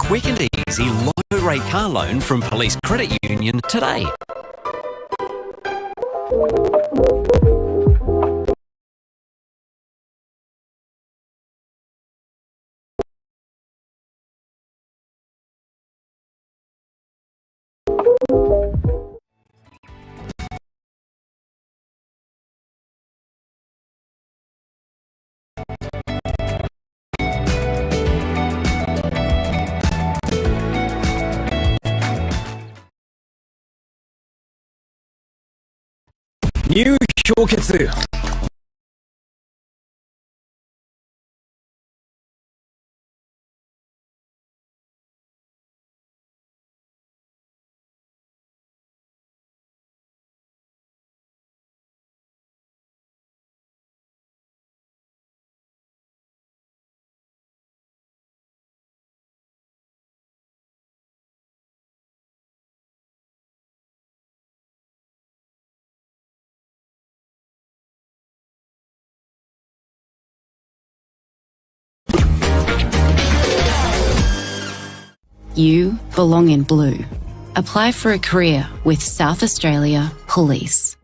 quick and easy low-rate car loan from Police Credit Union today.入氷結。You belong in blue. Apply for a career with South Australia Police.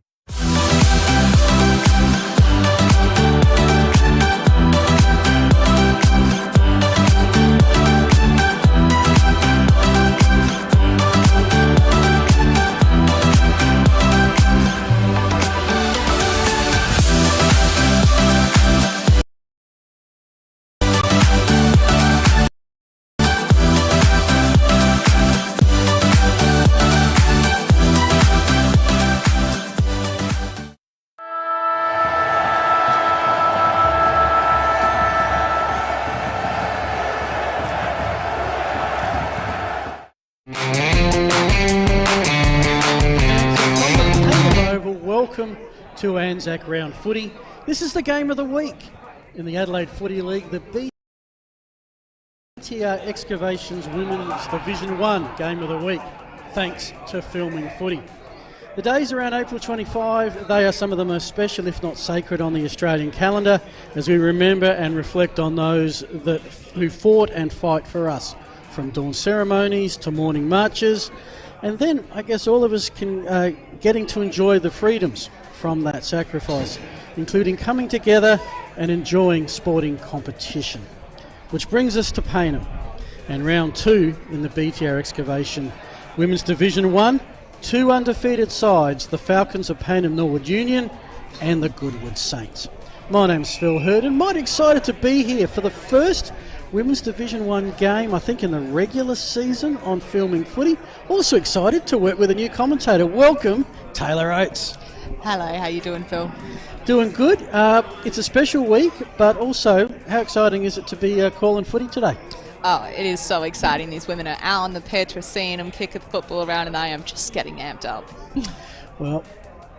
Welcome to Anzac Round Footy. This is the game of the week in the Adelaide Footy League, the BTR Excavations Women's Division 1 game of the week, thanks to Filming Footy. The days around April 25, they are some of the most special, if not sacred, on the Australian calendar, as we remember and reflect on those who fought and fight for us, from dawn ceremonies to morning marches. And then I guess all of us can getting to enjoy the freedoms from that sacrifice, including coming together and enjoying sporting competition. Which brings us to Payneham and round 2 in the BTR Excavation Women's Division 1. 2 undefeated sides, the Falcons of Payneham Norwood Union and the Goodwood Saints. My name's Phil Hurden, mighty excited to be here for the first Women's Division 1 game, I think, in the regular season on Filming Footy. Also excited to work with a new commentator. Welcome, Taylor Oates. Hello, how you doing, Phil? Doing good. It's a special week, but also, how exciting is it to be calling footy today? Oh, it is so exciting. These women are out on the pitch, we're seeing them kick the football around, and I am just getting amped up. Well,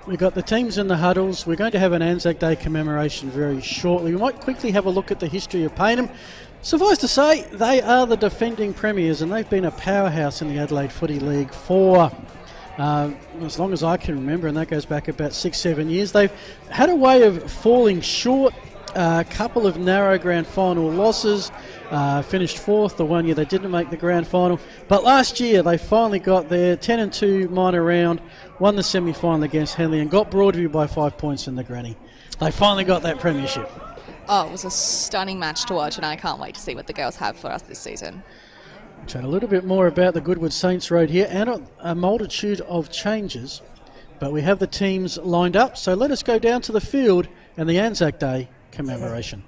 we've got the teams in the huddles. We're going to have an Anzac Day commemoration very shortly. We might quickly have a look at the history of Payneham. Suffice to say, they are the defending premiers, and they've been a powerhouse in the Adelaide Footy League for as long as I can remember, and that goes back about 6-7 years. They've had a way of falling short, a couple of narrow grand final losses, finished 4th the one year they didn't make the grand final, but last year they finally got there, 10-2 minor round, won the semi-final against Henley and got Broadview by 5 points in the granny. They finally got that premiership. Oh, it was a stunning match to watch, and I can't wait to see what the girls have for us this season. Chat a little bit more about the Goodwood Saints road here and a multitude of changes, but we have the teams lined up, so let us go down to the field and the Anzac Day commemoration.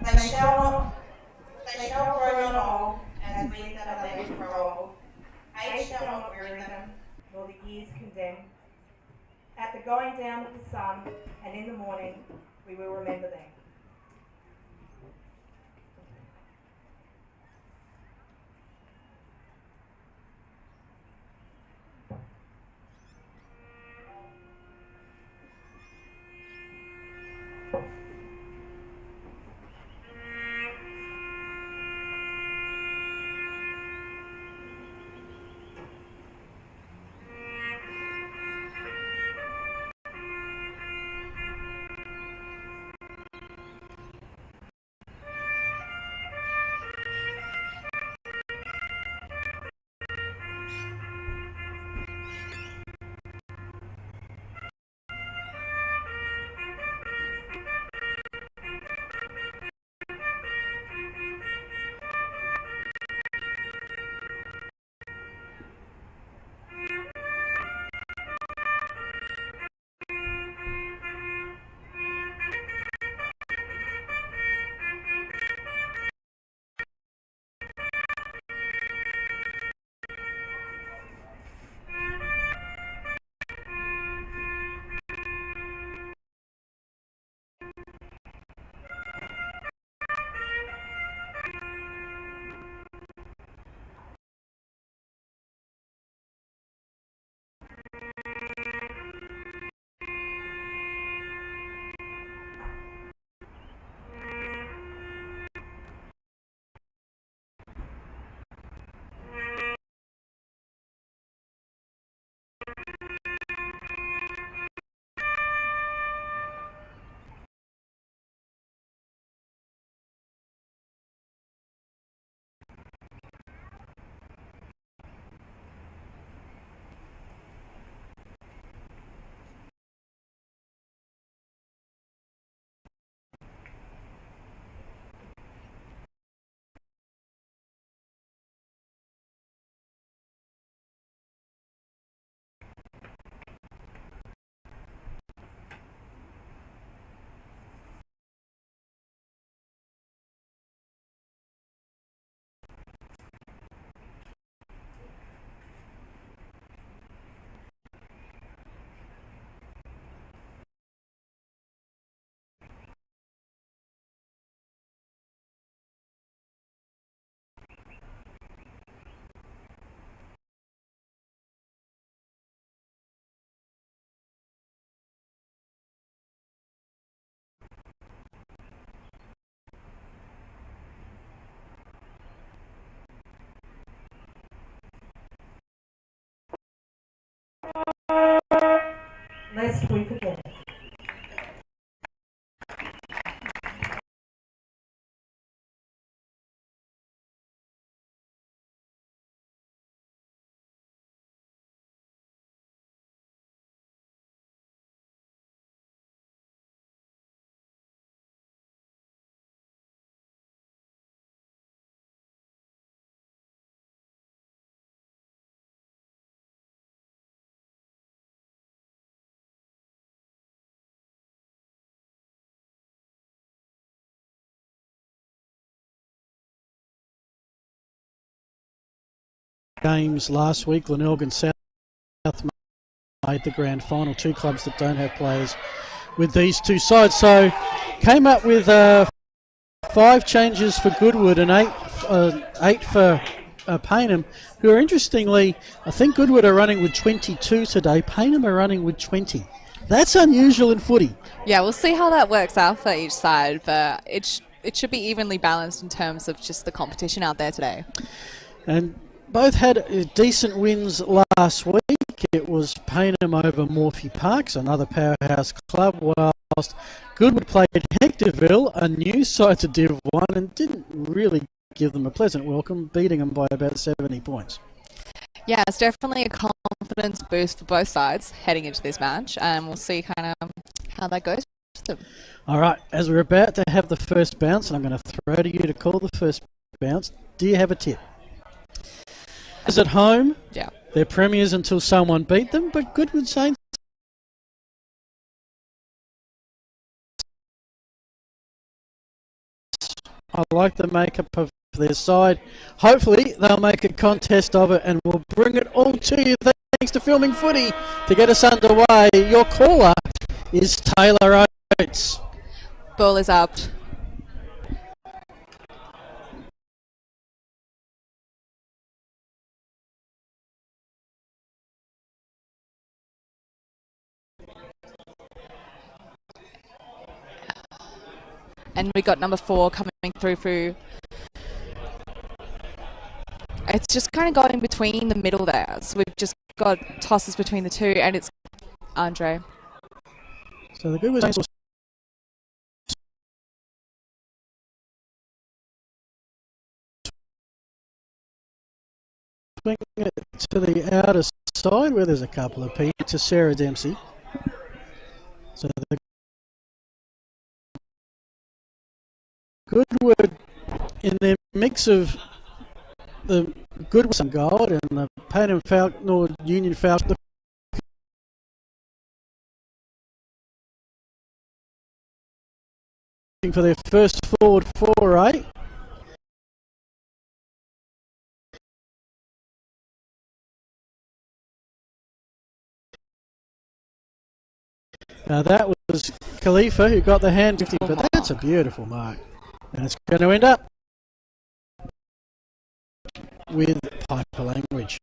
They shall grow not old, as we that are left grow old. Age shall not weary them, nor the years condemn. At the going down of the sun, and in the morning, we will remember them. lest we forget. Games last week, Glenelg and South made the grand final. Two clubs that don't have players with these two sides. So came up with 5 changes for Goodwood and 8 for Payneham, who are interestingly, I think Goodwood are running with 22 today. Payneham are running with 20. That's unusual in footy. Yeah, we'll see how that works out for each side, but it should be evenly balanced in terms of just the competition out there today. And both had decent wins last week. It was Payneham over Morphy Parks, another powerhouse club, whilst Goodwood played Hectorville, a new side to Div 1, and didn't really give them a pleasant welcome, beating them by about 70 points. Yeah, it's definitely a confidence boost for both sides heading into this match, and we'll see kind of how that goes for them. All right, as we're about to have the first bounce, and I'm going to throw to you to call the first bounce, do you have a tip? Is at home? Yeah. They're premiers until someone beat them, but Goodwood Saints I like the makeup of their side. Hopefully they'll make a contest of it and we'll bring it all to you thanks to Filming Footy. To get us underway, your caller is Taylor Oates. Ball is up. And we got number 4 coming through. It's just kind of going between the middle there. So we've just got tosses between the two, and it's Andre. So the Goodwood Saints will swing it to the outer side where there's a couple of people to Sarah Dempsey. So the Goodwood, in their mix of the Goodwood and Gold and the Payneham Falcon or Union Falcon, for their first forward foray. That was Khalifa who got the hand 50, but that's a beautiful mark. And it's going to end up with Piper language.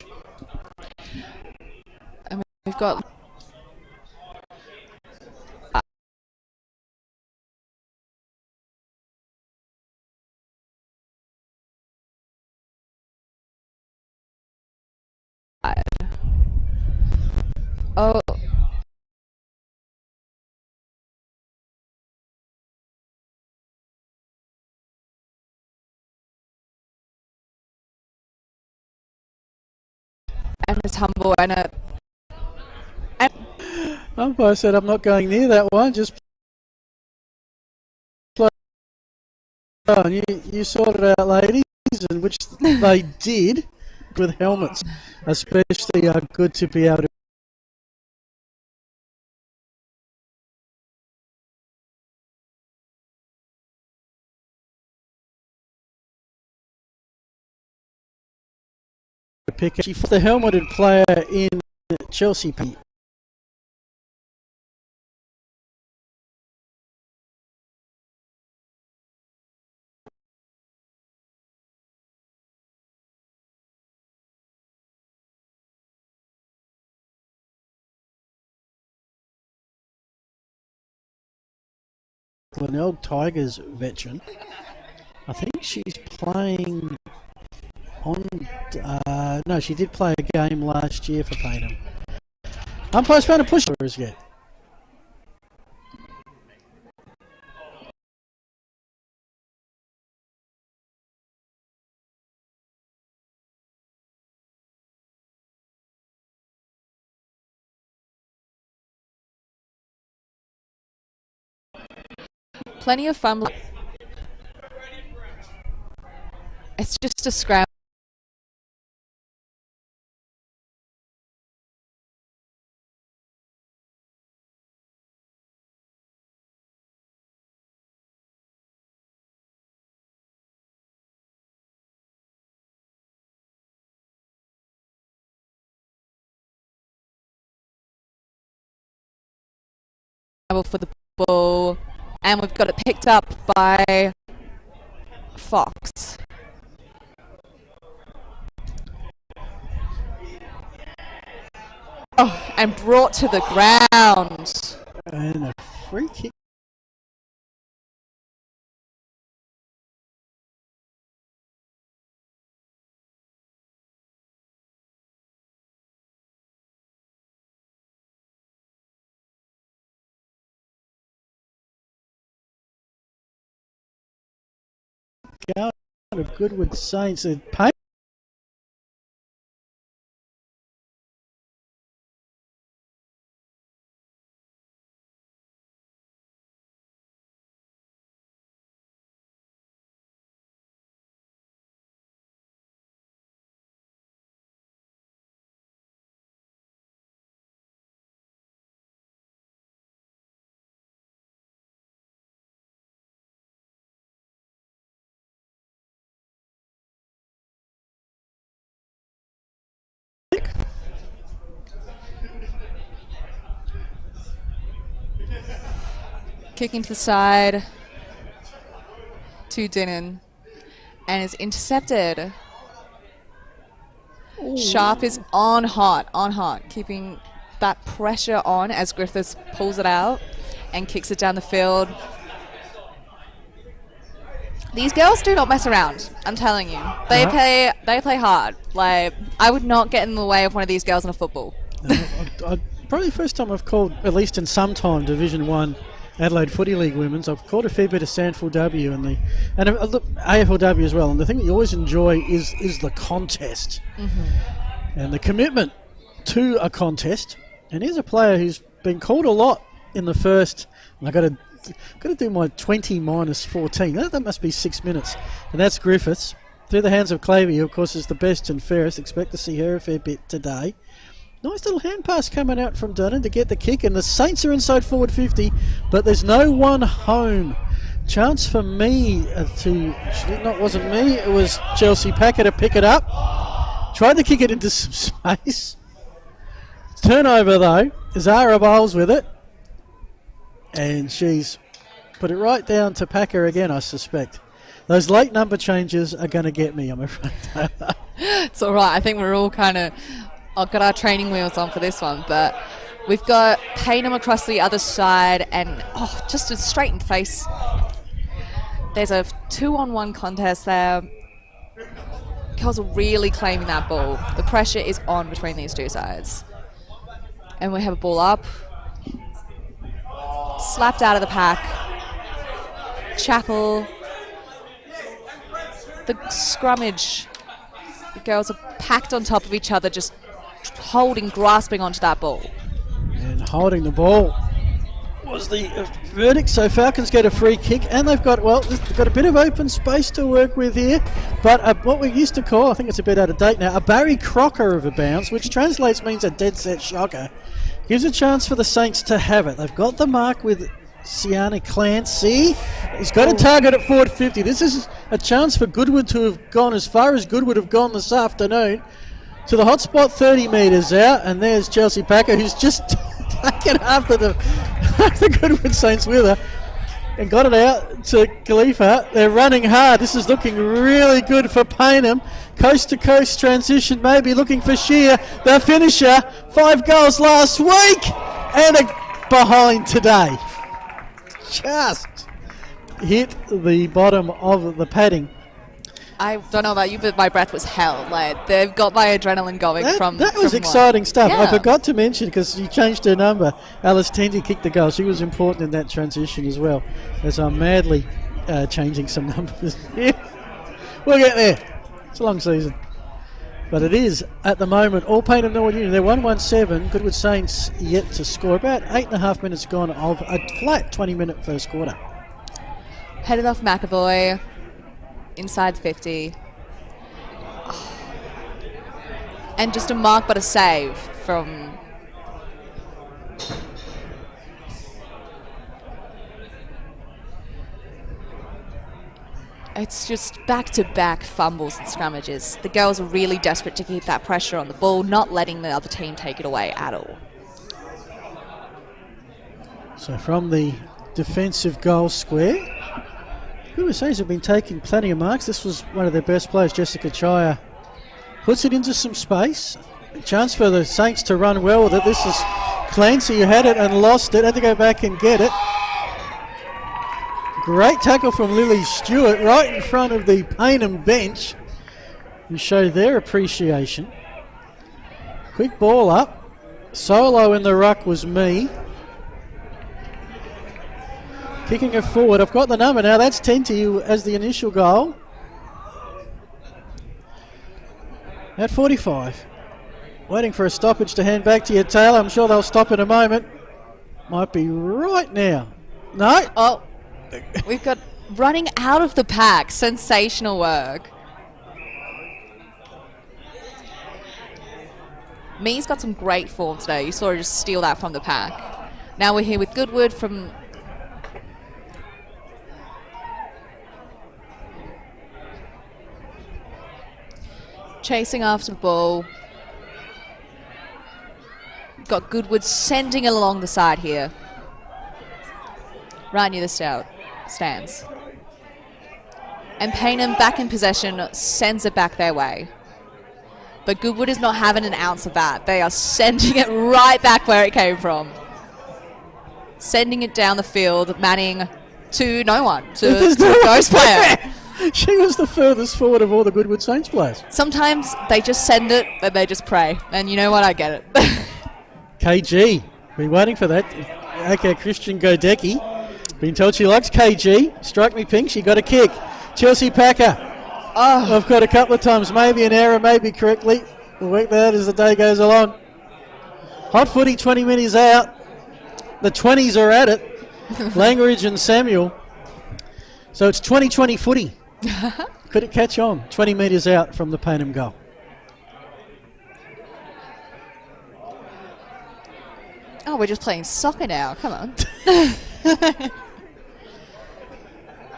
And we've got oh. And it's humble and Umpire said I'm not going near that one, just play on. You sort it out, ladies, and which they did with helmets, especially good to be able to pick. She fought the helmeted player in Chelsea. Glenelg Tigers veteran. I think she's playing on. No, she did play a game last year for Payneham. Umpire's found a push for us yet. Plenty of fun. It's just a scramble. For the ball, and we've got it picked up by Fox. Oh, and brought to the ground. And a free kick. Out of Goodwood Saints. Payneham Kicking to the side to Dinnan, and is intercepted. Ooh. Sharp is on hot, keeping that pressure on as Griffiths pulls it out and kicks it down the field. These girls do not mess around, I'm telling you. They play hard. Like, I would not get in the way of one of these girls in a football. Probably the first time I've called, at least in some time, Division 1 Adelaide Footy League Women's. I've called a fair bit of Sandford W and AFLW as well. And the thing that you always enjoy is the contest and the commitment to a contest. And here's a player who's been called a lot in the first. And I got to do my 20 minus 14. That must be 6 minutes. And that's Griffiths through the hands of Clavey, who of course is the best and fairest. Expect to see her a fair bit today. Nice little hand pass coming out from Dunnan to get the kick, and the Saints are inside forward 50, but there's no one home. Chance for me wasn't me, it was Chelsea Packer to pick it up. Tried to kick it into some space. Turnover though, Zara Bowles with it, and she's put it right down to Packer again, I suspect. Those late number changes are going to get me, I'm afraid. It's all right, I think we're all kind of... I've got our training wheels on for this one, but we've got Payneham across the other side, and just a straightened face. There's a 2-on-1 contest there. Girls are really claiming that ball. The pressure is on between these two sides. And we have a ball up. Slapped out of the pack. Chapel. The scrummage. The girls are packed on top of each other, just grasping onto that ball. And holding the ball was the verdict. So Falcons get a free kick, and they've got a bit of open space to work with here. But what we used to call, I think it's a bit out of date now, a Barry Crocker of a bounce, which translates means a dead set shocker. Gives a chance for the Saints to have it. They've got the mark with Sienna Clancy. He's got a target at forward 50. This is a chance for Goodwood to have gone as far as Goodwood have gone this afternoon. To the hot spot, 30 metres out, and there's Chelsea Packer, who's just taken after the Goodwood Saints with her and got it out to Khalifa. They're running hard. This is looking really good for Payneham. Coast to coast transition, maybe looking for Shear, the finisher. 5 goals last week and a behind today. Just hit the bottom of the padding. I don't know about you, but my breath was hell. Like, they've got my adrenaline going that was exciting stuff. Yeah. I forgot to mention, because you changed her number, Alice Tendy kicked the goal. She was important in that transition as well, as I'm madly changing some numbers here. We'll get there. It's a long season. But it is, at the moment, all Payneham Norwood Union. They're 1-1-7. Goodwood Saints yet to score. About 8.5 minutes gone of a flat 20-minute first quarter. Headed off McAvoy. Inside 50. And just a mark but a save from... It's just back-to-back fumbles and scrummages. The girls are really desperate to keep that pressure on the ball, not letting the other team take it away at all. So from the defensive goal square, USA's have been taking plenty of marks. This was one of their best players, Jessica Chaya. Puts it into some space. A chance for the Saints to run well with it. This is Clancy who had it and lost it. Had to go back and get it. Great tackle from Lily Stewart right in front of the Payneham bench, who show their appreciation. Quick ball up. Solo in the ruck was me. Kicking it forward. I've got the number now. That's Tenty as the initial goal. At 45. Waiting for a stoppage to hand back to you, Taylor. I'm sure they'll stop in a moment. Might be right now. No. Oh, we've got running out of the pack. Sensational work. Mee's got some great form today. You saw her just steal that from the pack. Now we're here with Goodwood from... Chasing after the ball. Got Goodwood sending it along the side here. Right near the stands. And Payneham back in possession, sends it back their way. But Goodwood is not having an ounce of that. They are sending it right back where it came from. Sending it down the field, Manning to no one, to the ghost player. She was the furthest forward of all the Goodwood Saints players. Sometimes they just send it and they just pray. And you know what? I get it. KG. Been waiting for that. Okay, Christian Godecki. Been told she likes KG. Strike me pink. She got a kick. Chelsea Packer. Oh, I've got a couple of times. Maybe an error, maybe correctly. We'll work that out as the day goes along. Hot footy, 20 minutes out. The 20s are at it. Langridge and Samuel. So it's 20-20 footy. Could it catch on? 20 metres out from the Payneham goal. Oh, we're just playing soccer now. Come on.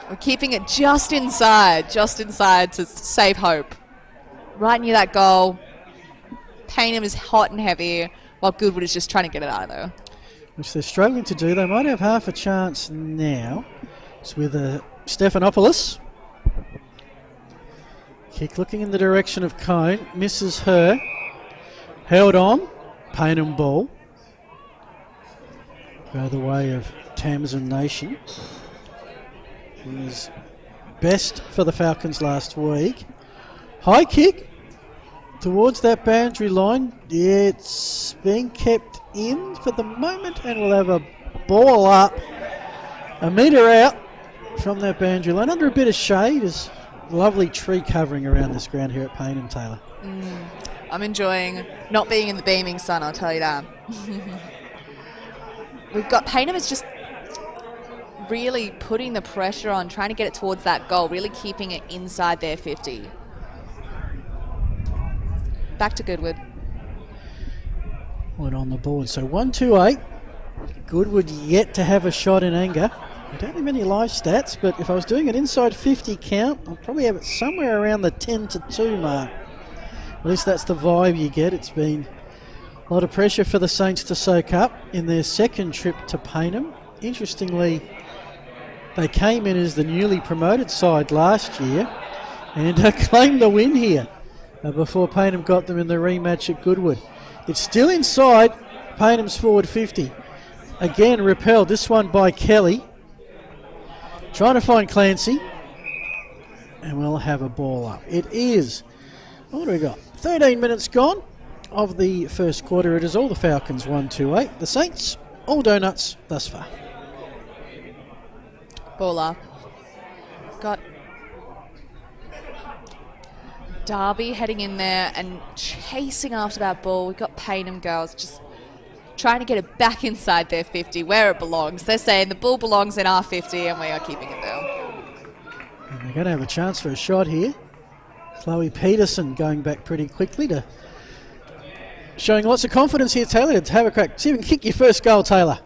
We're keeping it just inside to save hope. Right near that goal. Payneham is hot and heavy, while Goodwood is just trying to get it out of there. Which they're struggling to do. They might have half a chance now. It's with Stephanopoulos. Kick looking in the direction of Cone. Misses her. Held on. Payneham ball. By the way of Tamsin Nation. Who was best for the Falcons last week. High kick towards that boundary line. It's being kept in for the moment, and we'll have a ball up a metre out from that boundary line. Under a bit of shade is lovely tree covering around this ground here at Payneham, Taylor. I'm enjoying not being in the beaming sun, I'll tell you that. We've got Payneham is just really putting the pressure on, trying to get it towards that goal, really keeping it inside their 50. Back to Goodwood. One on the board. So 1-2-8. Goodwood yet to have a shot in anger. I don't have any live stats, but if I was doing an inside 50 count, I'd probably have it somewhere around the 10-2 mark. At least that's the vibe you get. It's been a lot of pressure for the Saints to soak up in their second trip to Payneham. Interestingly, they came in as the newly promoted side last year and claimed the win here before Payneham got them in the rematch at Goodwood. It's still inside Paynham's forward 50. Again, repelled. This one by Kelly. Trying to find Clancy. And we'll have a ball up. It is, what do we got? 13 minutes gone of the first quarter. It is all the Falcons 1-2-8. The Saints, all donuts thus far. Ball up. Got Darby heading in there and chasing after that ball. We've got Payneham girls just trying to get it back inside their 50 where it belongs. They're saying the ball belongs in our 50 and we are keeping it there. They're going to have a chance for a shot here. Chloe Peterson going back pretty quickly to showing lots of confidence here, Taylor. To have a crack. See if you can kick your first goal, Taylor.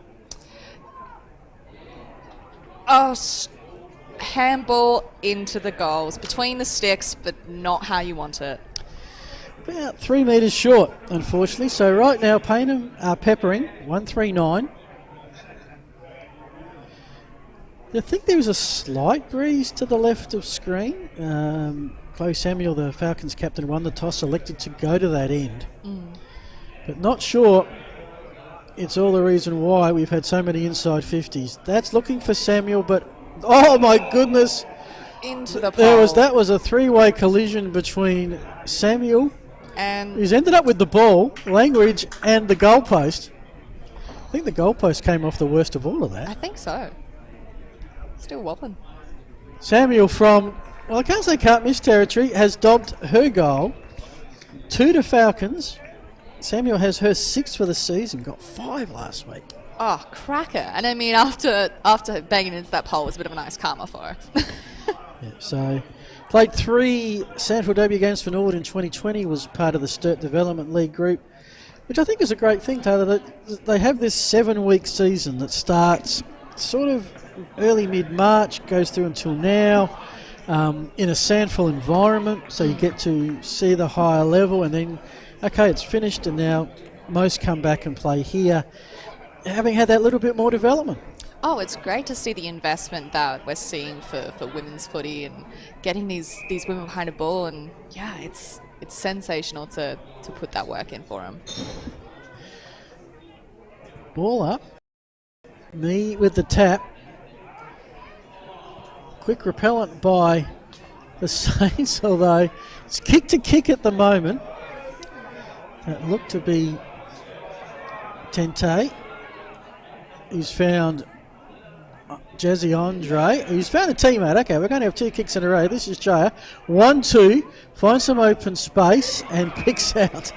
Oh, handball into the goals. Between the sticks, but not how you want it. About 3 metres short, unfortunately. So right now, Payneham are peppering 139. I think there was a slight breeze to the left of screen. Chloe Samuel, the Falcons captain, won the toss, elected to go to that end. But not sure it's all the reason why we've had so many inside 50s. That's looking for Samuel, but oh my goodness. Into the pole. That was a three-way collision between Samuel, and who's ended up with the ball, Langridge, and the goalpost. I think the goalpost came off the worst of all of that. I think so. Still wobbling. Samuel from, well, I can't say can't miss territory, has dobbed her goal. 2 to Falcons. Samuel has her 6th for the season, got 5 last week. Oh, cracker. And I mean, after banging into that pole, it was a bit of a nice karma for her. Yeah, so played 3 Sandfield Derby games for Norwood in 2020, was part of the Sturt Development League group, which I think is a great thing, Taylor, that they have this 7-week season that starts sort of early mid-March, goes through until now, in a Sandful environment, so you get to see the higher level, and then, okay, it's finished, and now most come back and play here, having had that little bit more development. Oh, it's great to see the investment that we're seeing for women's footy and getting these women behind a ball, and yeah, it's sensational to put that work in for them. Ball up. Me with the tap. Quick repellent by the Saints, although it's kick to kick at the moment. That looked to be Tente. He's found Jazzy Andre. He's found a teammate. Okay, we're going to have 2 kicks in a row. This is Jaya. 1-2. Finds some open space and picks out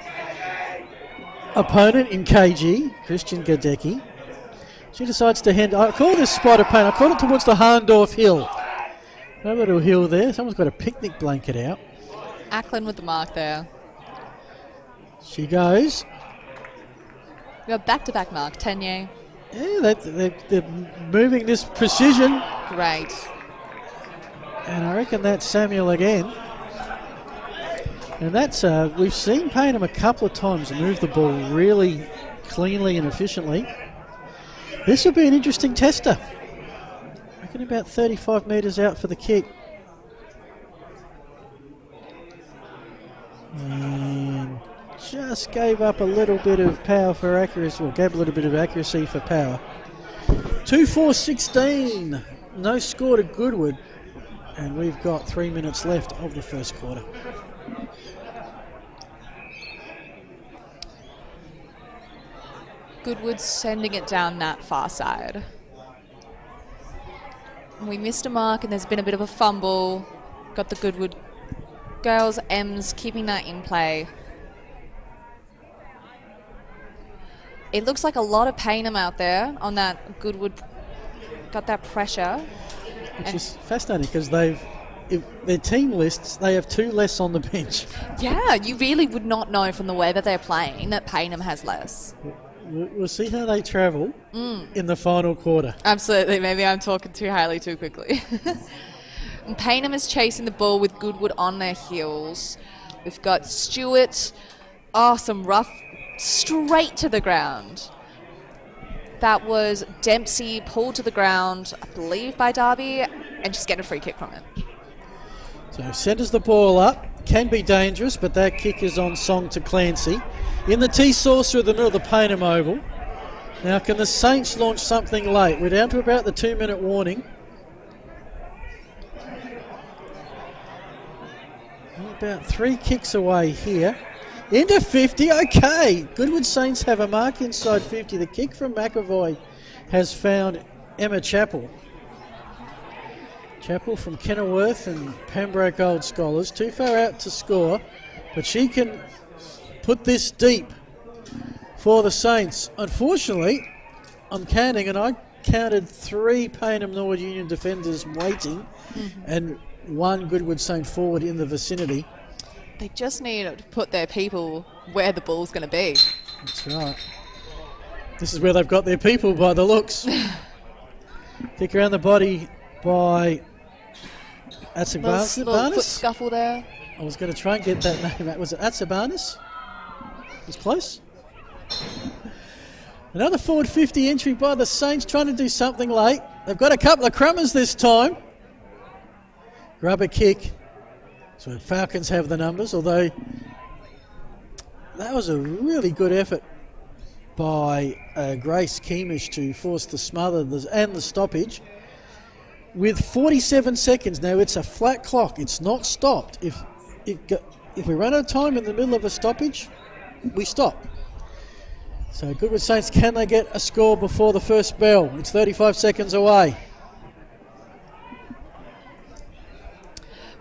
opponent in KG, Christian Gadecki. She decides to hand. I call this spot a pain. I call it towards the Harndorf Hill. No little hill there. Someone's got a picnic blanket out. Ackland with the mark there. She goes. We got back-to-back mark, Tenier. Yeah, they're moving this precision. Great. And I reckon that's Samuel again. And that's, we've seen Payneham a couple of times move the ball really cleanly and efficiently. This will be an interesting tester. I reckon about 35 metres out for the kick. And just gave up a little bit of power for accuracy, or gave a little bit of accuracy for power. 2-4-16. No score to Goodwood. And we've got 3 minutes left of the first quarter. Goodwood sending it down that far side. We missed a mark and there's been a bit of a fumble. Got the Goodwood girls, M's keeping that in play. It looks like a lot of Payneham out there on that Goodwood. Got that pressure. Which is fascinating because their team lists, they have 2 less on the bench. Yeah, you really would not know from the way that they're playing that Payneham has less. We'll see how they travel in the final quarter. Absolutely. Maybe I'm talking too highly too quickly. And Payneham is chasing the ball with Goodwood on their heels. We've got Stewart. Oh, some rough, straight to the ground. That was Dempsey pulled to the ground, I believe, by Darby, and she's getting a free kick from it. So centres the ball up. Can be dangerous, but that kick is on song to Clancy. In the T-saucer of the middle of the Payneham Oval. Now, can the Saints launch something late? We're down to about the 2-minute warning. About 3 kicks away here. Into 50, okay. Goodwood Saints have a mark inside 50. The kick from McAvoy has found Emma Chappell. Chappell from Kenilworth and Pembroke Old Scholars. Too far out to score, but she can put this deep for the Saints. Unfortunately, I'm counting, and I counted 3 Payneham Norwood Union defenders waiting, and one Goodwood Saint forward in the vicinity. They just need to put their people where the ball's going to be. That's right. This is where they've got their people by the looks. Kick around the body by Little foot scuffle there. I was going to try and get that name out. Was it Atsabanis? It was close. Another forward 50 entry by the Saints, trying to do something late. They've got a couple of crummers this time. Grab a kick. So the Falcons have the numbers, although that was a really good effort by Grace Keemish to force the smother and the stoppage. With 47 seconds now, it's a flat clock. It's not stopped. If we run out of time in the middle of a stoppage, we stop. So Goodwood Saints, can they get a score before the first bell? It's 35 seconds away.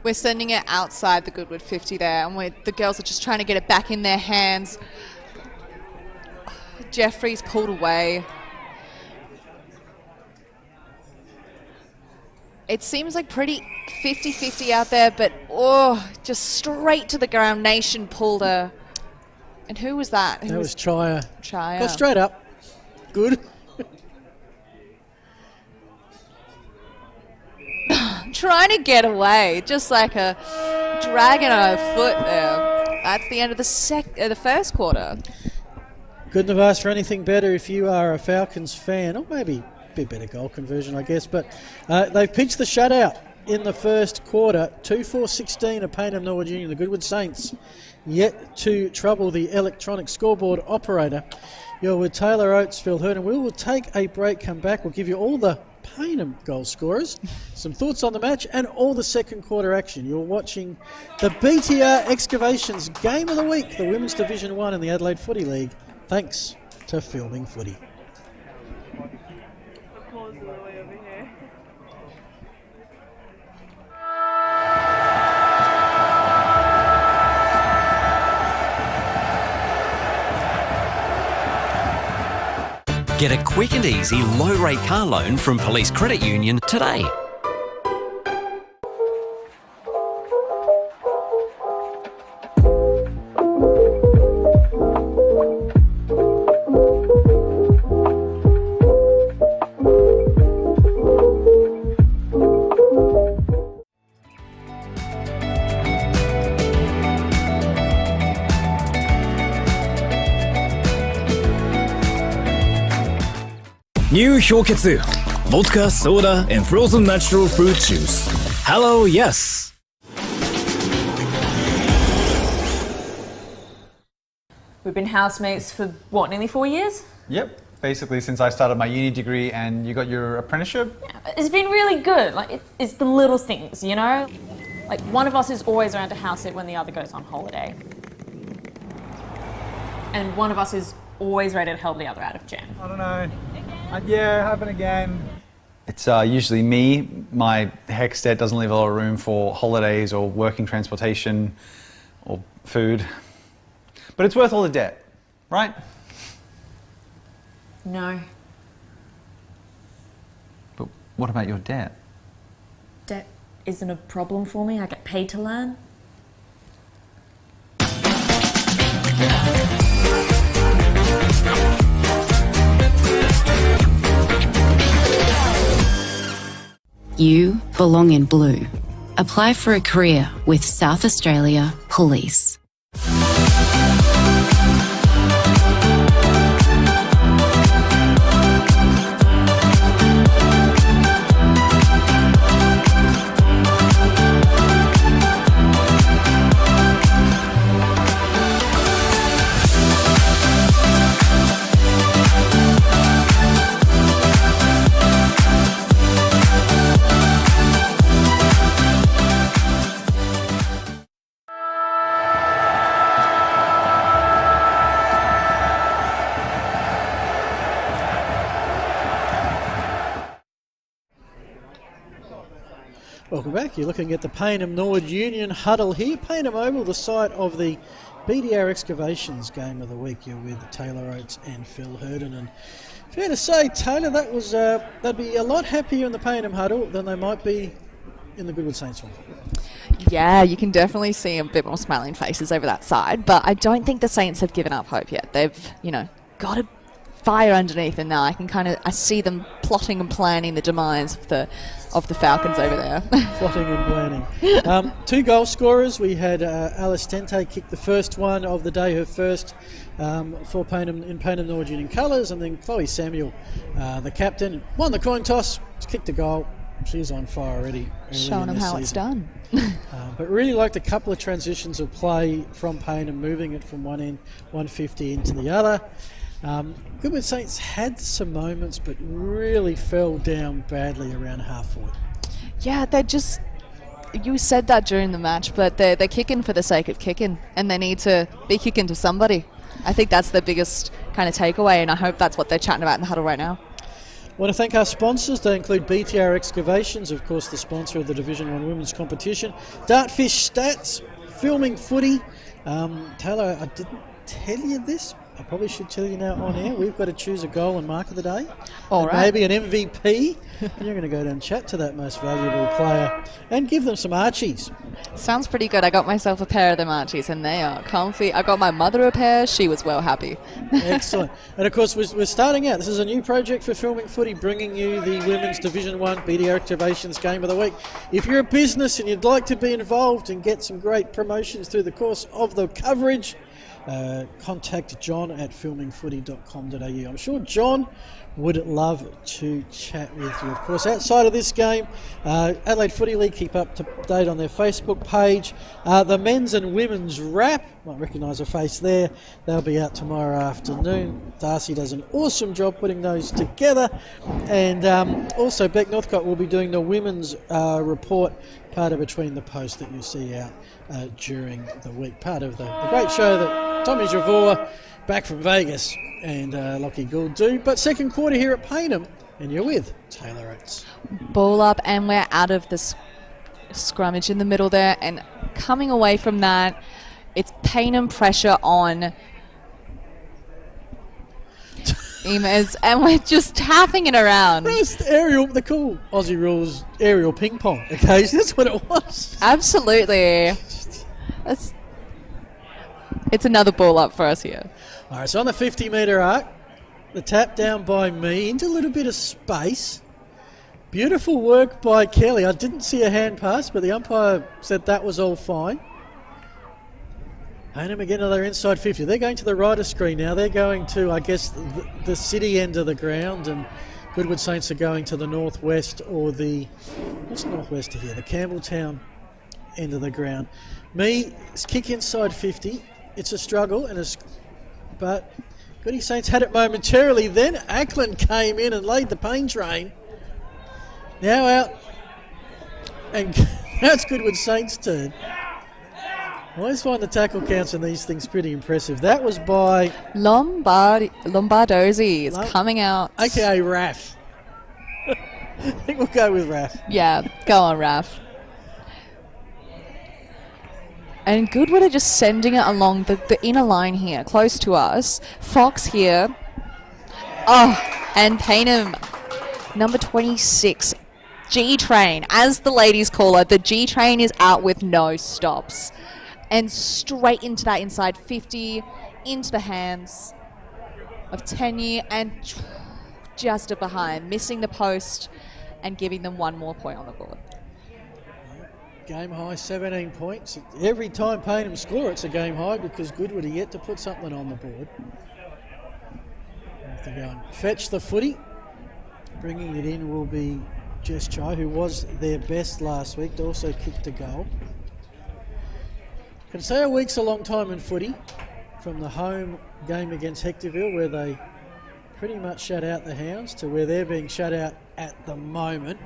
We're sending it outside the Goodwood 50 there, and the girls are just trying to get it back in their hands. Jeffrey's pulled away. It seems like pretty 50-50 out there, but just straight to the ground. Nation pulled her. And who was that? That was Chaya. Chaya. Got straight up. Good. Trying to get away, just like a dragon on her foot there. That's the end of the first quarter. Couldn't have asked for anything better if you are a Falcons fan, or maybe a bit better goal conversion, I guess. But they've pitched the shutout in the first quarter. 2-4-16 of Payneham Norwood Union. The Goodwood Saints yet to trouble the electronic scoreboard operator. You're with Taylor Oates, Phil Hurd, and we will take a break, come back. We'll give you all the Payneham goal scorers, some thoughts on the match, and all the second quarter action. You're watching the BTR Excavations Game of the Week, the Women's Division 1 in the Adelaide Footy League, thanks to Filming Footy. Get a quick and easy low-rate car loan from Police Credit Union today. New 氷結 Vodka, soda, and frozen natural fruit juice. Hello, yes. We've been housemates for, what, nearly 4 years? Yep, basically since I started my uni degree and you got your apprenticeship. Yeah, it's been really good. Like, it's the little things, you know? Like, one of us is always around to house it when the other goes on holiday. And one of us is always ready to help the other out of jam. I don't know. Yeah, happen again. It's usually me. My HECS debt doesn't leave a lot of room for holidays or working transportation or food. But it's worth all the debt, right? No. But what about your debt? Debt isn't a problem for me. I get paid to learn. You belong in blue. Apply for a career with South Australia Police. Welcome back. You're looking at the Payneham Norwood Union huddle here. Payneham Oval, the site of the BDR Excavations Game of the Week. You're with Taylor Oates and Phil Hurden. And fair to say, Taylor, that was they'd be a lot happier in the Payneham huddle than they might be in the Goodwood Saints one. Yeah, you can definitely see a bit more smiling faces over that side, but I don't think the Saints have given up hope yet. They've, got a fire underneath, and now I see them plotting and planning the demise of the Falcons over there. Plotting and planning. 2 goal scorers. We had Alice Tente kick the first one of the day, her first for Payneham in Payneham Norwood Union colours, and then Chloe Samuel, the captain, won the coin toss, kicked a goal. She's on fire already. Showing them how it's done. But really liked a couple of transitions of play from Payneham, moving it from one end, 150 into the other. Goodwood Saints had some moments, but really fell down badly around half forward. Yeah, you said that during the match, but they're kicking for the sake of kicking, and they need to be kicking to somebody. I think that's the biggest kind of takeaway, and I hope that's what they're chatting about in the huddle right now. I want to thank our sponsors. They include BTR Excavations, of course, the sponsor of the Division 1 women's competition. Dartfish Stats, Filming Footy. Taylor, I didn't tell you this. I probably should tell you now on air. We've got to choose a goal and mark of the day. All and right. Maybe an MVP. And you're going to go down and chat to that most valuable player and give them some Archies. Sounds pretty good. I got myself a pair of them Archies, and they are comfy. I got my mother a pair. She was well happy. Excellent. And of course, we're starting out. This is a new project for Filming Footy, bringing you the Women's Division 1 BDR Activations Game of the Week. If you're a business and you'd like to be involved and get some great promotions through the course of the coverage, contact John at filmingfooty.com.au. I'm sure John would love to chat with you. Of course, outside of this game, Adelaide Footy League keep up to date on their Facebook page. The men's and women's wrap, might recognise a face there, they'll be out tomorrow afternoon. Darcy does an awesome job putting those together. And also Beck Northcote will be doing the women's report, part of Between the Post that you'll see out during the week. Part of the great show that Tommy Javor, back from Vegas, and Lockie Gould do. But second quarter here at Payneham, and you're with Taylor Oates. Ball up, and we're out of the scrummage in the middle there, and coming away from that, it's Payneham pressure on Emas, and we're just tapping it around. Just aerial, the cool Aussie rules, aerial ping pong occasion. That's what it was. Absolutely. It's another ball up for us here. All right, so on the 50-metre arc, the tap down by me into a little bit of space. Beautiful work by Kelly. I didn't see a hand pass, but the umpire said that was all fine. Payneham again to their inside 50. They're going to the right of screen now. They're going to, I guess, the city end of the ground, and Goodwood Saints are going to the northwest, or what's northwest of here? The Campbelltown end of the ground. Me, kick inside 50. It's a struggle, but Goodwood Saints had it momentarily. Then Ackland came in and laid the pain train. Now out, and that's Goodwood Saints' turn. I always find the tackle counts in these things pretty impressive. That was by Lombardozzi is coming out. AKA Raf. I think we'll go with Raf. Yeah, go on, Raf. And Goodwood are just sending it along the inner line here, close to us. Fox here. Oh, and Payneham, number 26, G-Train. As the ladies call her, the G-Train is out with no stops. And straight into that inside 50, into the hands of Tenye, and just a behind, missing the post and giving them one more point on the board. Game high, 17 points. Every time Payneham score, it's a game high because Goodwood are yet to put something on the board. Have to go and fetch the footy. Bringing it in will be Jess Chai, who was their best last week. They also kicked a goal. Can say a week's a long time in footy. From the home game against Hectorville, where they pretty much shut out the Hounds, to where they're being shut out at the moment.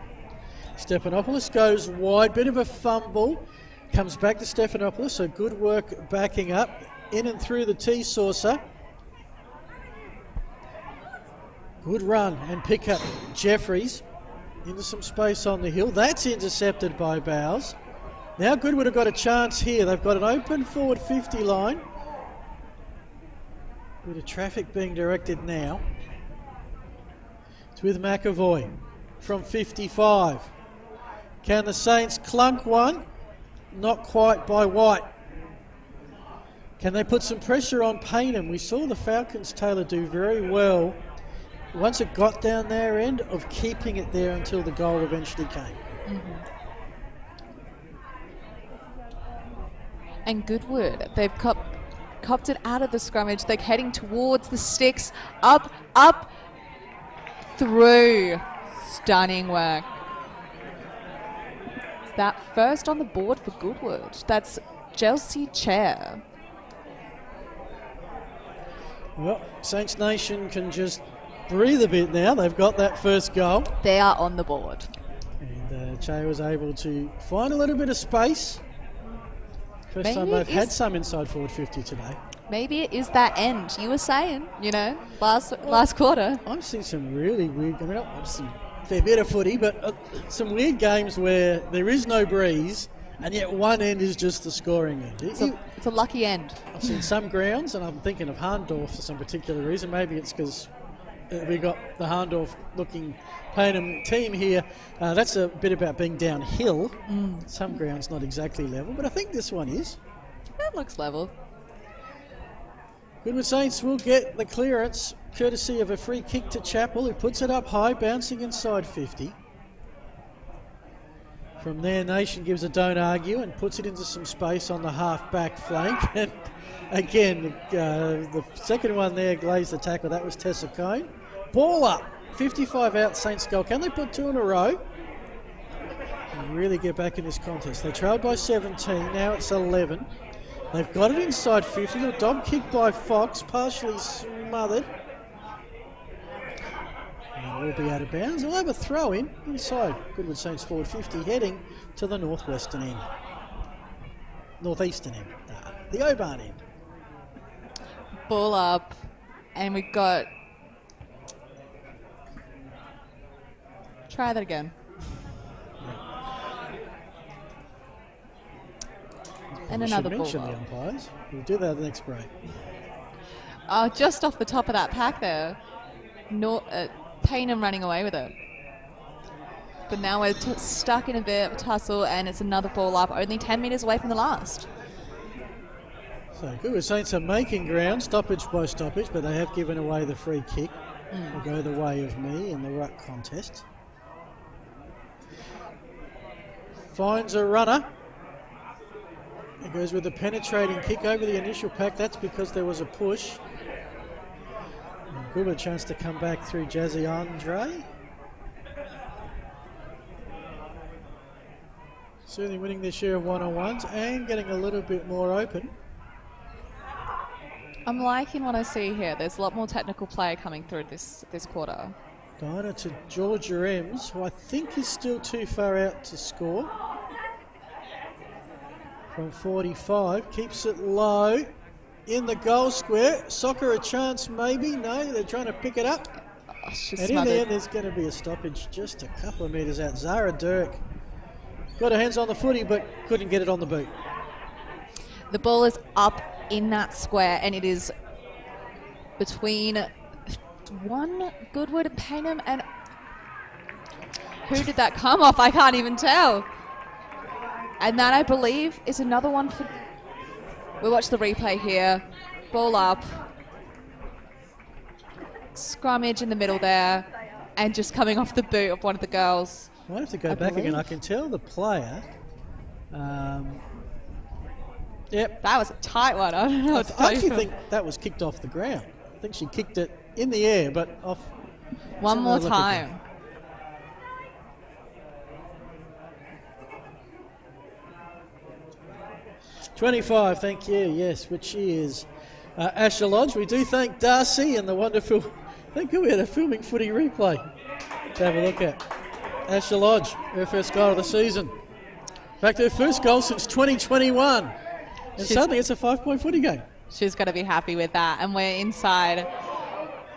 Stephanopoulos goes wide, bit of a fumble, comes back to Stephanopoulos, so good work backing up, in and through the T-saucer. Good run and pick up Jeffries into some space on the hill. That's intercepted by Bowles. Now Goodwood have got a chance here. They've got an open forward 50 line. Bit of traffic being directed now. It's with McAvoy from 55. Can the Saints clunk one? Not quite by White. Can they put some pressure on Payneham? We saw the Falcons, Taylor, do very well once it got down their end of keeping it there until the goal eventually came. And Goodwood, they've copped it out of the scrummage. They're heading towards the sticks. Up, through. Stunning work. That first on the board for Goodwood. That's Chelsea Chair. Well, Saints Nation can just breathe a bit now. They've got that first goal. They are on the board. And Che was able to find a little bit of space. First time they've had some inside forward 50 today. Maybe it is that end. You were saying, last quarter. I've seen some really weird, I've seen a fair bit of footy, but some weird games where there is no breeze and yet one end is just the scoring end. It's a lucky end. I've seen some grounds, and I'm thinking of Harndorf for some particular reason. Maybe it's because we got the Harndorf-looking Payneham team here. That's a bit about being downhill. Some grounds not exactly level, but I think this one is. That looks level. Goodwood Saints will get the clearance, courtesy of a free kick to Chappell, who puts it up high, bouncing inside 50. From there, Nation gives a don't argue and puts it into some space on the half-back flank. And again, the second one there glazed the tackle. That was Tessa Cone. Ball up, 55 out, Saints goal. Can they put two in a row and really get back in this contest? They trailed by 17, now it's 11. They've got it inside 50. A dog kick by Fox, partially smothered. And will be out of bounds. They'll have a throw in inside Goodwood Saints forward 50, heading to the northwestern end. Northeastern end. The Oban end. Ball up, and we've got. Try that again. And another ball mention the umpires. We'll do that at the next break. Just off the top of that pack there. Payneham running away with it. But now we're stuck in a bit of tussle, and it's another ball up, only 10 metres away from the last. So Goodwood Saints are making ground, stoppage by stoppage, but they have given away the free kick. Will go the way of me in the ruck contest. Finds a runner. It goes with a penetrating kick over the initial pack. That's because there was a push. Good a chance to come back through Jazzy Andre. Certainly winning their share of one-on-ones and getting a little bit more open. I'm liking what I see here. There's a lot more technical play coming through this quarter. Dinah to Georgia Ems, who I think is still too far out to score. From 45, keeps it low in the goal square. Soccer a chance maybe? No, they're trying to pick it up. And in the end, there's going to be a stoppage just a couple of metres out. Zara Dirk got her hands on the footy, but couldn't get it on the boot. The ball is up in that square, and it is between one Goodwood and Payneham, and who did that come off? I can't even tell. And that, I believe, is another one for... We'll watch the replay here. Ball up. Scrummage in the middle there. And just coming off the boot of one of the girls. I have to go back again. I can tell the player. Yep. That was a tight one. I don't know what to tell I actually you. think that was kicked off the ground. I think she kicked it in the air, but off. One more time. 25, thank you, yes, which is Asher Lodge. We do thank Darcy and the wonderful, thank you, we had a filming footy replay to have a look at. Asher Lodge, her first goal of the season. In fact, her first goal since 2021. And suddenly it's a 5-point footy game. She's got to be happy with that. And we're inside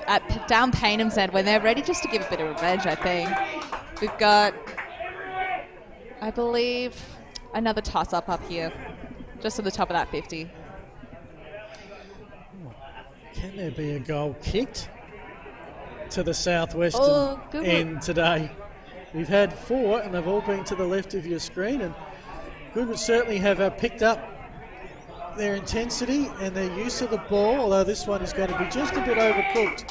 at down Paynham's end when they're ready just to give a bit of revenge, I think. We've got, I believe, another toss-up up here. Just at the top of that 50. Can there be a goal kicked to the southwestern end today? We've had 4 and they've all been to the left of your screen, and Goodwood certainly have picked up their intensity and their use of the ball, although this one is going to be just a bit overcooked.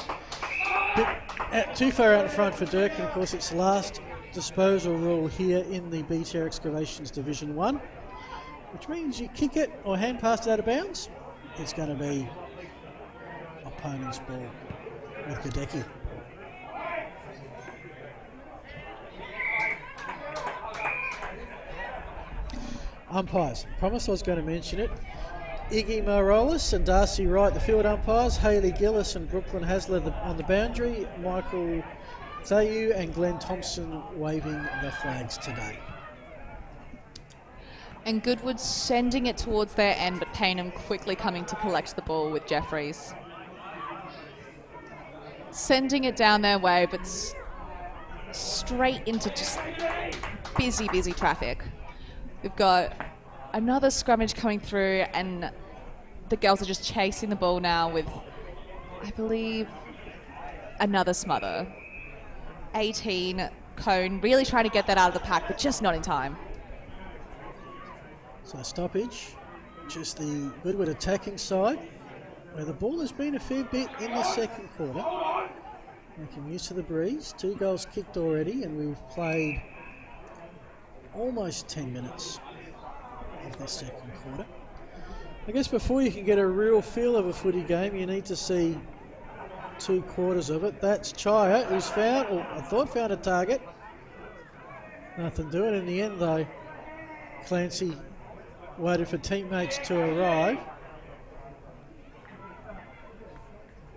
Too far out in front for Dirk, and of course it's last disposal rule here in the BTR Excavations Division 1, which means you kick it or hand pass it out of bounds, it's going to be opponent's ball with Gadecki. Umpires. Promised I was going to mention it. Iggy Morales and Darcy Wright, the field umpires. Hayley Gillis and Brooklyn Hasler on the boundary. Michael Thayu and Glenn Thompson waving the flags today. And Goodwood sending it towards their end, but Payneham quickly coming to collect the ball with Jeffries. Sending it down their way, but straight into just busy traffic. We've got another scrummage coming through, and the girls are just chasing the ball now with, I believe, another smother. 18, Cone, really trying to get that out of the pack, but just not in time. So stoppage, just the Goodwood attacking side, where the ball has been a fair bit in the second quarter. Making use of the breeze. 2 goals kicked already, and we've played almost 10 minutes of the second quarter. I guess before you can get a real feel of a footy game, you need to see 2 quarters of it. That's Chaya, who's found, or I thought found a target. Nothing doing in the end though. Clancy waited for teammates to arrive.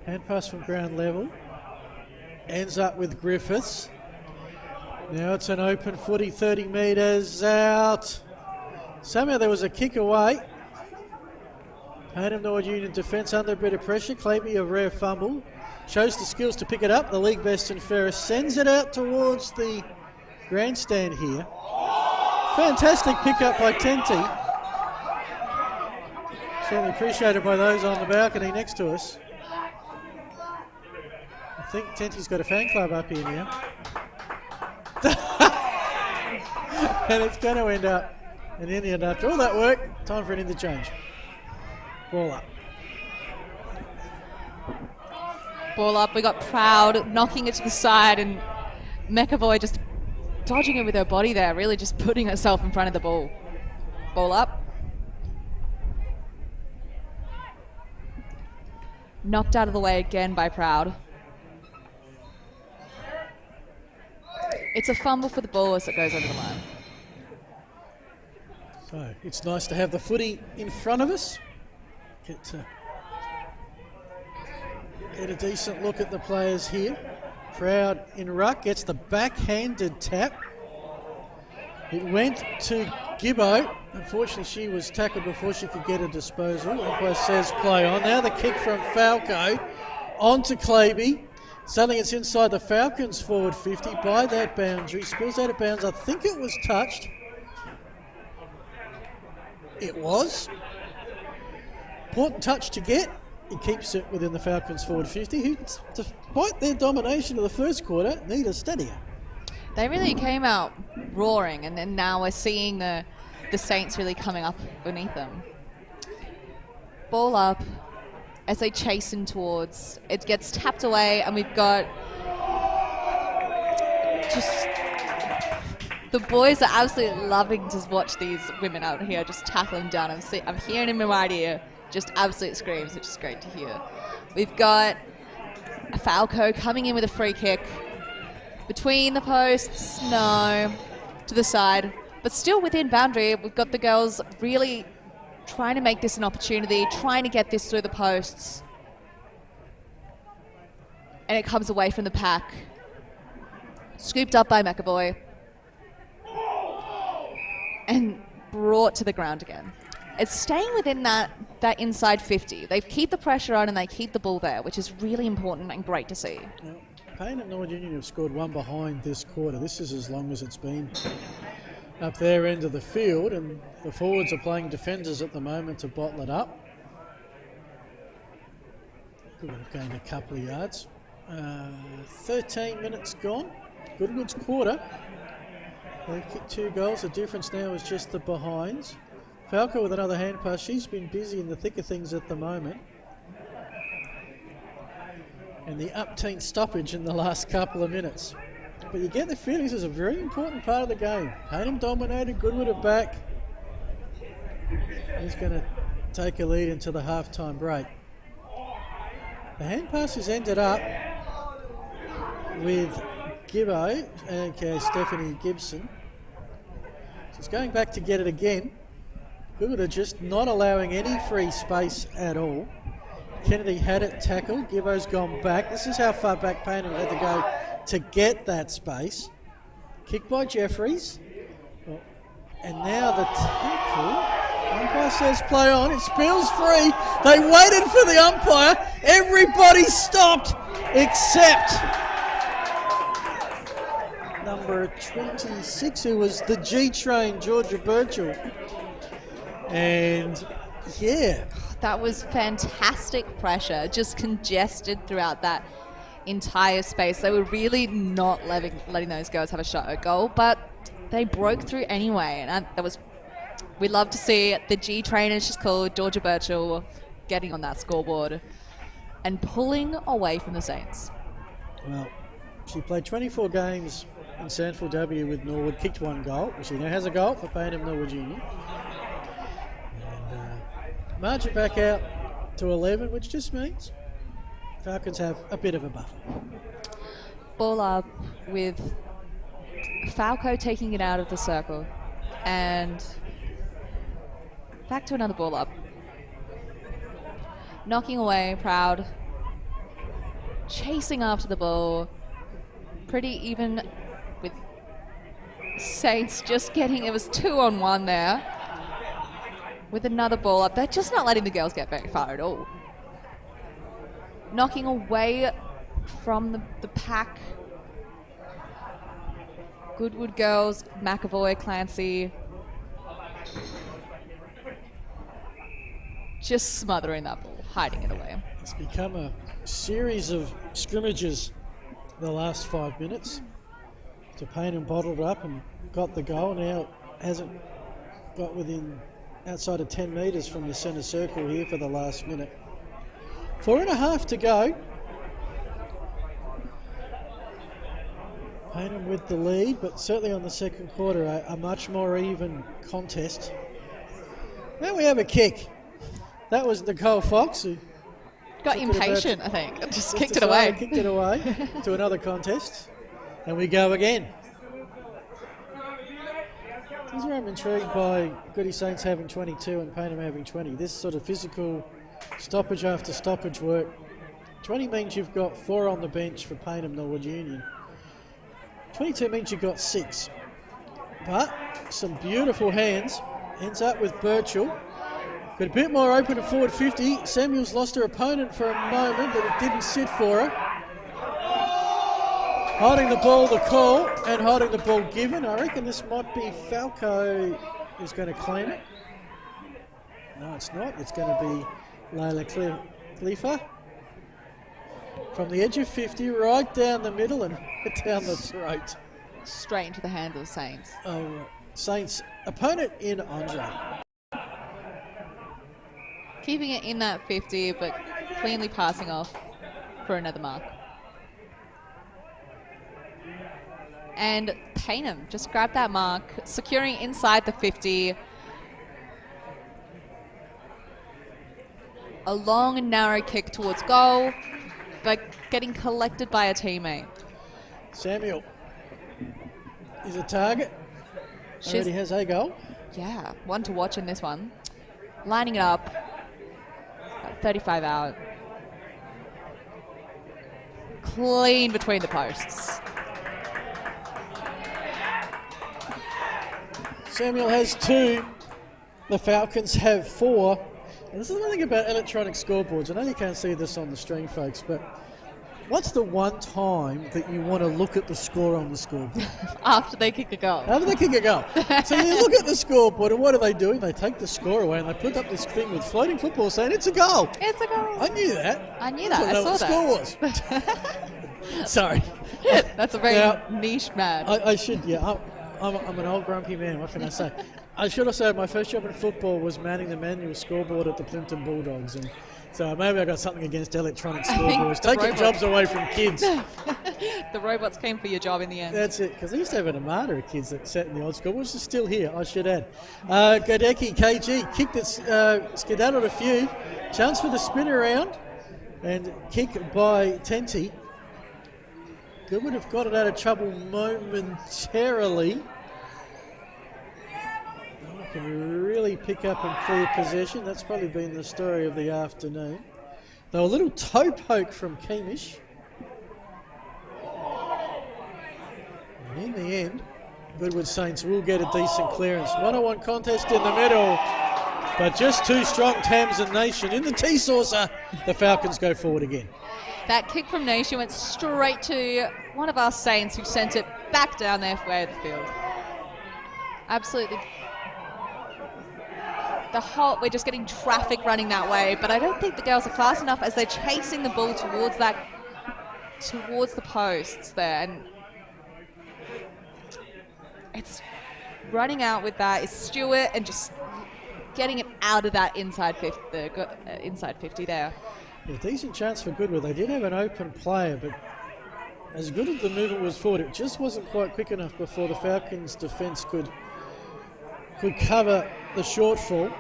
Hand pass from ground level. Ends up with Griffiths. Now it's an open footy, 30 metres out. Somehow there was a kick away. Payneham Norwood Union defence under a bit of pressure. Claby a rare fumble. Shows the skills to pick it up. The league best and fairest sends it out towards the grandstand here. Fantastic pick up by Tenty. Certainly appreciated by those on the balcony next to us. I think Tenty's got a fan club up here now. And it's going to end up in the end after all that work. Time for an interchange. Ball up. Ball up, we got Proud knocking it to the side, and McAvoy just dodging it with her body there, really just putting herself in front of the ball. Ball up. Knocked out of the way again by Proud. It's a fumble for the ball as it goes over the line. So it's nice to have the footy in front of us. Get a decent look at the players here. Proud in ruck, gets the backhanded tap. It went to Gibbo. Unfortunately, she was tackled before she could get a disposal. Umpire says play on. Now the kick from Falco onto Claby. Suddenly it's inside the Falcons forward 50 by that boundary. Spills out of bounds. I think it was touched. It was. Important touch to get. He keeps it within the Falcons forward 50, who, despite their domination of the first quarter, need a steadier. They really came out roaring, and then now we're seeing the Saints really coming up beneath them. Ball up as they chase in towards. It gets tapped away, and we've got just the boys are absolutely loving to watch these women out here just tackle them down. I'm hearing him right here, just absolute screams, which is great to hear. We've got Falco coming in with a free kick. Between the posts, no, to the side, but still within boundary. We've got the girls really trying to make this an opportunity, trying to get this through the posts. And it comes away from the pack. Scooped up by McAvoy. And brought to the ground again. It's staying within that inside 50. They keep the pressure on and they keep the ball there, which is really important and great to see. Well, Payneham Norwood Union have scored one behind this quarter. This is as long as it's been up their end of the field, and the forwards are playing defenders at the moment to bottle it up. Could have gained a couple of yards. 13 minutes gone. Goodwood's quarter. They've kicked 2 goals. The difference now is just the behinds. Falco with another hand pass. She's been busy in the thick of things at the moment. And the up-teen stoppage in the last couple of minutes. But you get the feeling this is a very important part of the game. Payneham dominated, Goodwood are back. He's going to take a lead into the half-time break. The hand pass has ended up with Gibbo and Stephanie Gibson. She's going back to get it again. Goodwood are just not allowing any free space at all. Kennedy had it tackled. Gibbo's gone back. This is how far back Payneham had to go to get that space. Kick by Jeffries. And now the tackle. Umpire says play on. It spills free. They waited for the umpire. Everybody stopped except number 26, who was the G-Train, Georgia Birchall. And yeah. That was fantastic pressure, just congested throughout that entire space. They were really not letting those girls have a shot at goal, but they broke through anyway. And we love to see the G trainer, she's called Georgia Birchall, getting on that scoreboard and pulling away from the Saints. Well, she played 24 games in Sandford W with Norwood, kicked 1 goal. She now has a goal for Payneham Norwood Union. March it back out to 11, which just means Falcons have a bit of a buffer. Ball up with Falco taking it out of the circle and back to another ball up. Knocking away, Proud. Chasing after the ball. Pretty even with Saints just getting, it was 2-on-1 there. With another ball up. They're just not letting the girls get very far at all. Knocking away from the pack. Goodwood girls, McAvoy, Clancy. Just smothering that ball, hiding it away. It's become a series of scrimmages the last 5 minutes. So Payneham bottled up and got the goal. Now hasn't got within outside of 10 metres from the centre circle here for the last minute. 4.5 to go. Payneham with the lead, but certainly on the second quarter, a much more even contest. Now we have a kick. That was Nicole Fox who got impatient, I think. Just kicked it away. Kicked it away to another contest. And we go again. This is where I'm intrigued by Goody Saints having 22 and Payneham having 20. This sort of physical stoppage after stoppage work. 20 means you've got 4 on the bench for Payneham Norwood Union. 22 means you've got 6. But some beautiful hands. Ends up with Birchall. Got a bit more open at forward 50. Samuels lost her opponent for a moment, but it didn't sit for her. Holding the ball, the call, and holding the ball given. I reckon this might be Falco is going to claim it. No, it's not. It's going to be Layla Khalifa. From the edge of 50, right down the middle and down the throat. Straight into the hands of the Saints. Oh, Saints opponent in Andre. Keeping it in that 50, but cleanly passing off for another mark. And Payneham just grabbed that mark, securing inside the 50. A long and narrow kick towards goal, but getting collected by a teammate. Samuel is a target. Already has a goal. Yeah, one to watch in this one. Lining it up. 35 out. Clean between the posts. Samuel has 2. The Falcons have 4. And this is the thing about electronic scoreboards. I know you can't see this on the stream, folks, but what's the one time that you want to look at the score on the scoreboard? After they kick a goal. After they kick a goal. So you look at the scoreboard, and what are they doing? They take the score away and they put up this thing with floating football saying it's a goal. It's a goal. I knew that. I knew that. I saw that. I didn't know what the score was. Sorry. That's a very Now, niche man. I should, yeah. I'm an old grumpy man. What can I say? I should have said my first job in football was manning the manual scoreboard at the Plimpton Bulldogs, and so maybe I got something against electronic scoreboards, taking jobs away from kids. The robots came for your job in the end. That's it, because I used to have an armada of kids that sat in the old school, which is still here, I should add. Godecki, KG, kicked it, skedaddled a few, chance for the spin around, and kick by Tenty. Goodwood have got it out of trouble momentarily. Can really pick up and clear possession. That's probably been the story of the afternoon. Though a little toe poke from Keemish. And in the end, Goodwood Saints will get a decent clearance. 1-on-1 contest in the middle, but just too strong. Tamsin Nation in the tea saucer. The Falcons go forward again. That kick from Nation went straight to one of our Saints, who sent it back down their way of the field. Absolutely. We're just getting traffic running that way, but I don't think the girls are fast enough as they're chasing the ball towards the posts there, and it's running out with that is Stewart and just getting it out of that inside 50 there. A decent chance for Goodwood. They did have an open player, but as good as the movement was forward, it just wasn't quite quick enough before the Falcons' defence could cover the shortfall.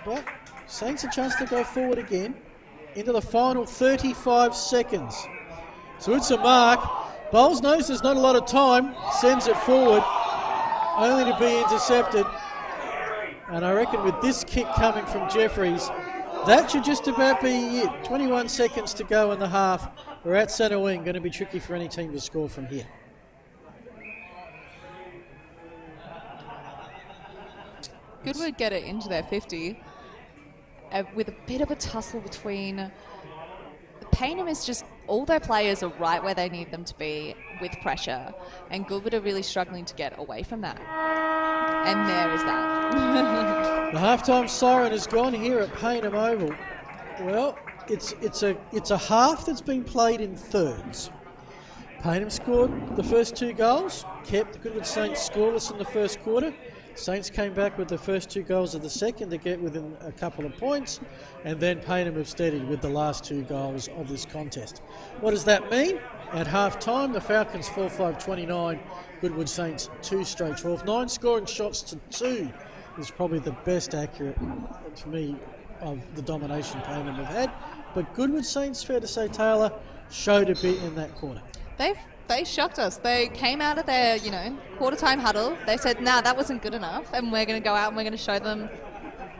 But Saints a chance to go forward again into the final 35 seconds. So it's a mark. Bowles knows there's not a lot of time, sends it forward, only to be intercepted. And I reckon with this kick coming from Jeffries, that should just about be it. 21 seconds to go in the half. We're at centre wing. Going to be tricky for any team to score from here. Goodwood get it into their 50 with a bit of a tussle between. Payneham is just, all their players are right where they need them to be with pressure, and Goodwood are really struggling to get away from that. And there is that. The halftime siren has gone here at Payneham Oval. Well, it's a half that's been played in thirds. Payneham scored the first 2 goals, kept the Goodwood Saints scoreless in the first quarter. Saints came back with the first 2 goals of the second to get within a couple of points, and then Payneham have steadied with the last 2 goals of this contest. What does that mean? At half-time, the Falcons 4-5-29, Goodwood Saints 2 straight 12. 9 scoring shots to 2 is probably the best accurate, to me, of the domination Payneham have had. But Goodwood Saints, fair to say, Taylor, showed a bit in that quarter. They shocked us. They came out of their, quarter-time huddle. They said, nah, that wasn't good enough, and we're going to go out and we're going to show them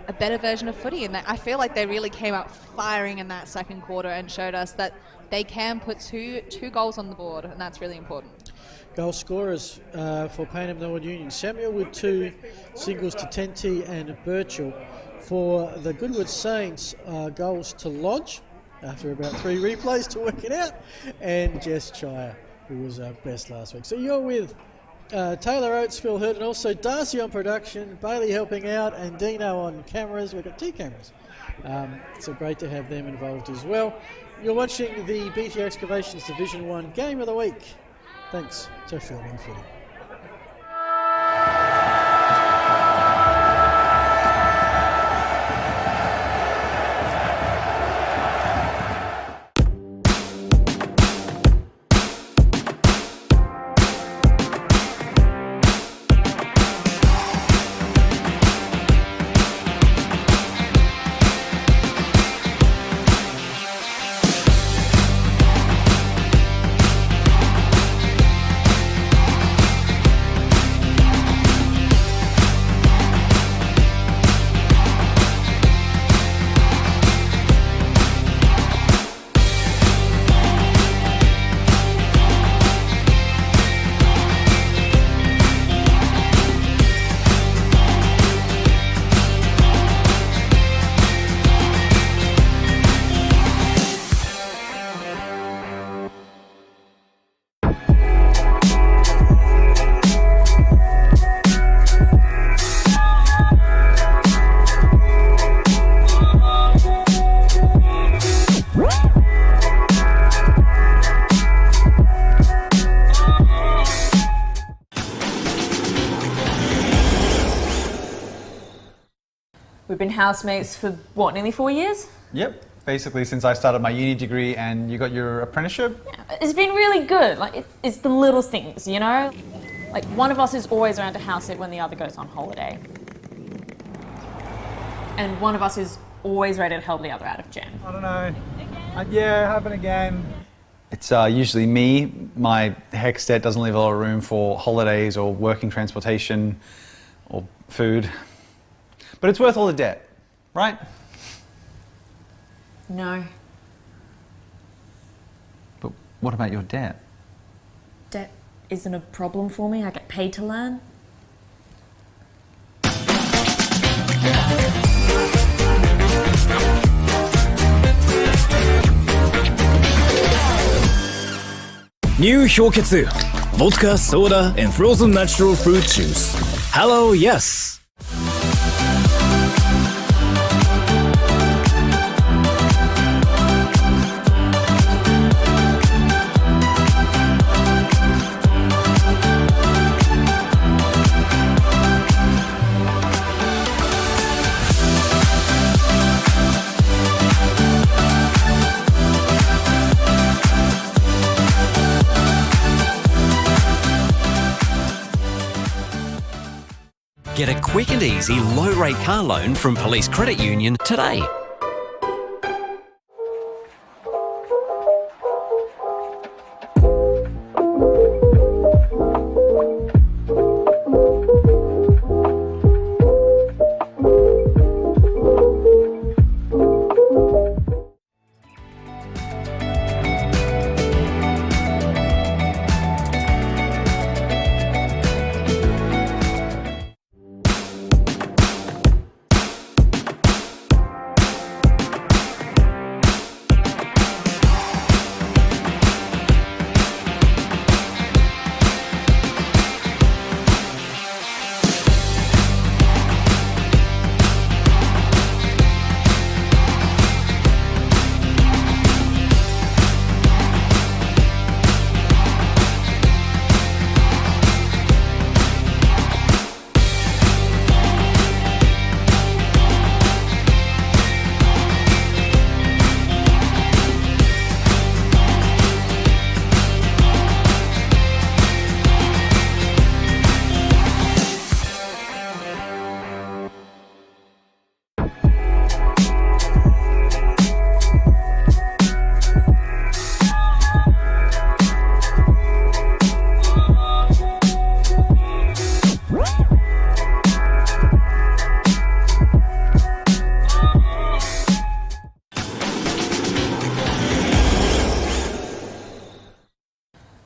a better version of footy. And I feel like they really came out firing in that second quarter and showed us that they can put two goals on the board, and that's really important. Goal scorers for Payneham Norwood Union. Samuel with 2 singles to Tenty and Birchall. For the Goodwood Saints, goals to Lodge after about 3 replays to work it out, and Jess Chire, who was our best last week. So you're with Taylor Oates, Phil Hurd, and also Darcy on production, Bailey helping out, and Dino on cameras. We've got 2 cameras. So great to have them involved as well. You're watching the BT Excavations Division 1 Game of the Week. Thanks to Filming Footy. been housemates for what, nearly 4 years? Yep, basically since I started my uni degree and you got your apprenticeship. It's been really good. Like, it's the little things, you know? Like, one of us is always around to house it when the other goes on holiday. And one of us is always ready to help the other out of jam. I don't know. Yeah, happen again. It's usually me. My HECS debt doesn't leave a lot of room for holidays or working transportation or food. But it's worth all the debt, right? No. But what about your debt? Debt isn't a problem for me. I get paid to learn. New 氷結 Vodka, soda, and frozen natural fruit juice. Hello, yes. Get a quick and easy low-rate car loan from Police Credit Union today.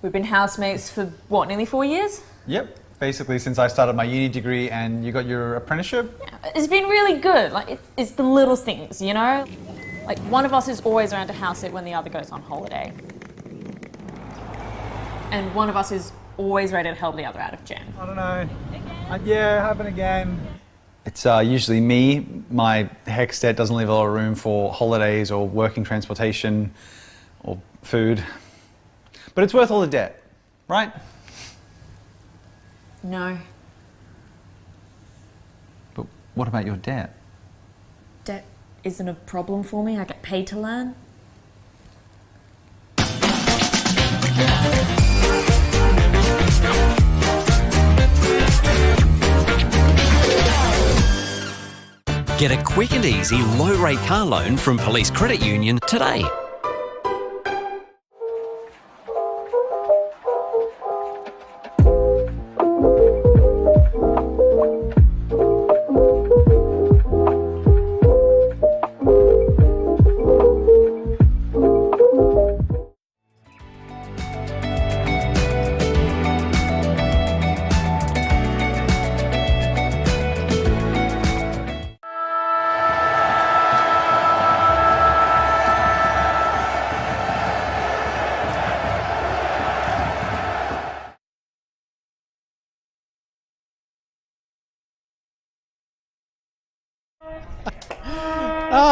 We've been housemates for what, nearly 4 years? Yep, basically since I started my uni degree and you got your apprenticeship. It's been really good. Like, it's the little things, you know? Like, one of us is always around to house it when the other goes on holiday. And one of us is always ready to help the other out of jam. I don't know. Yeah, happen again. It's usually me. My HECS debt doesn't leave a lot of room for holidays or working transportation or food. But it's worth all the debt, right? No. But what about your debt? Debt isn't a problem for me. I get paid to learn. Get a quick and easy low-rate car loan from Police Credit Union today.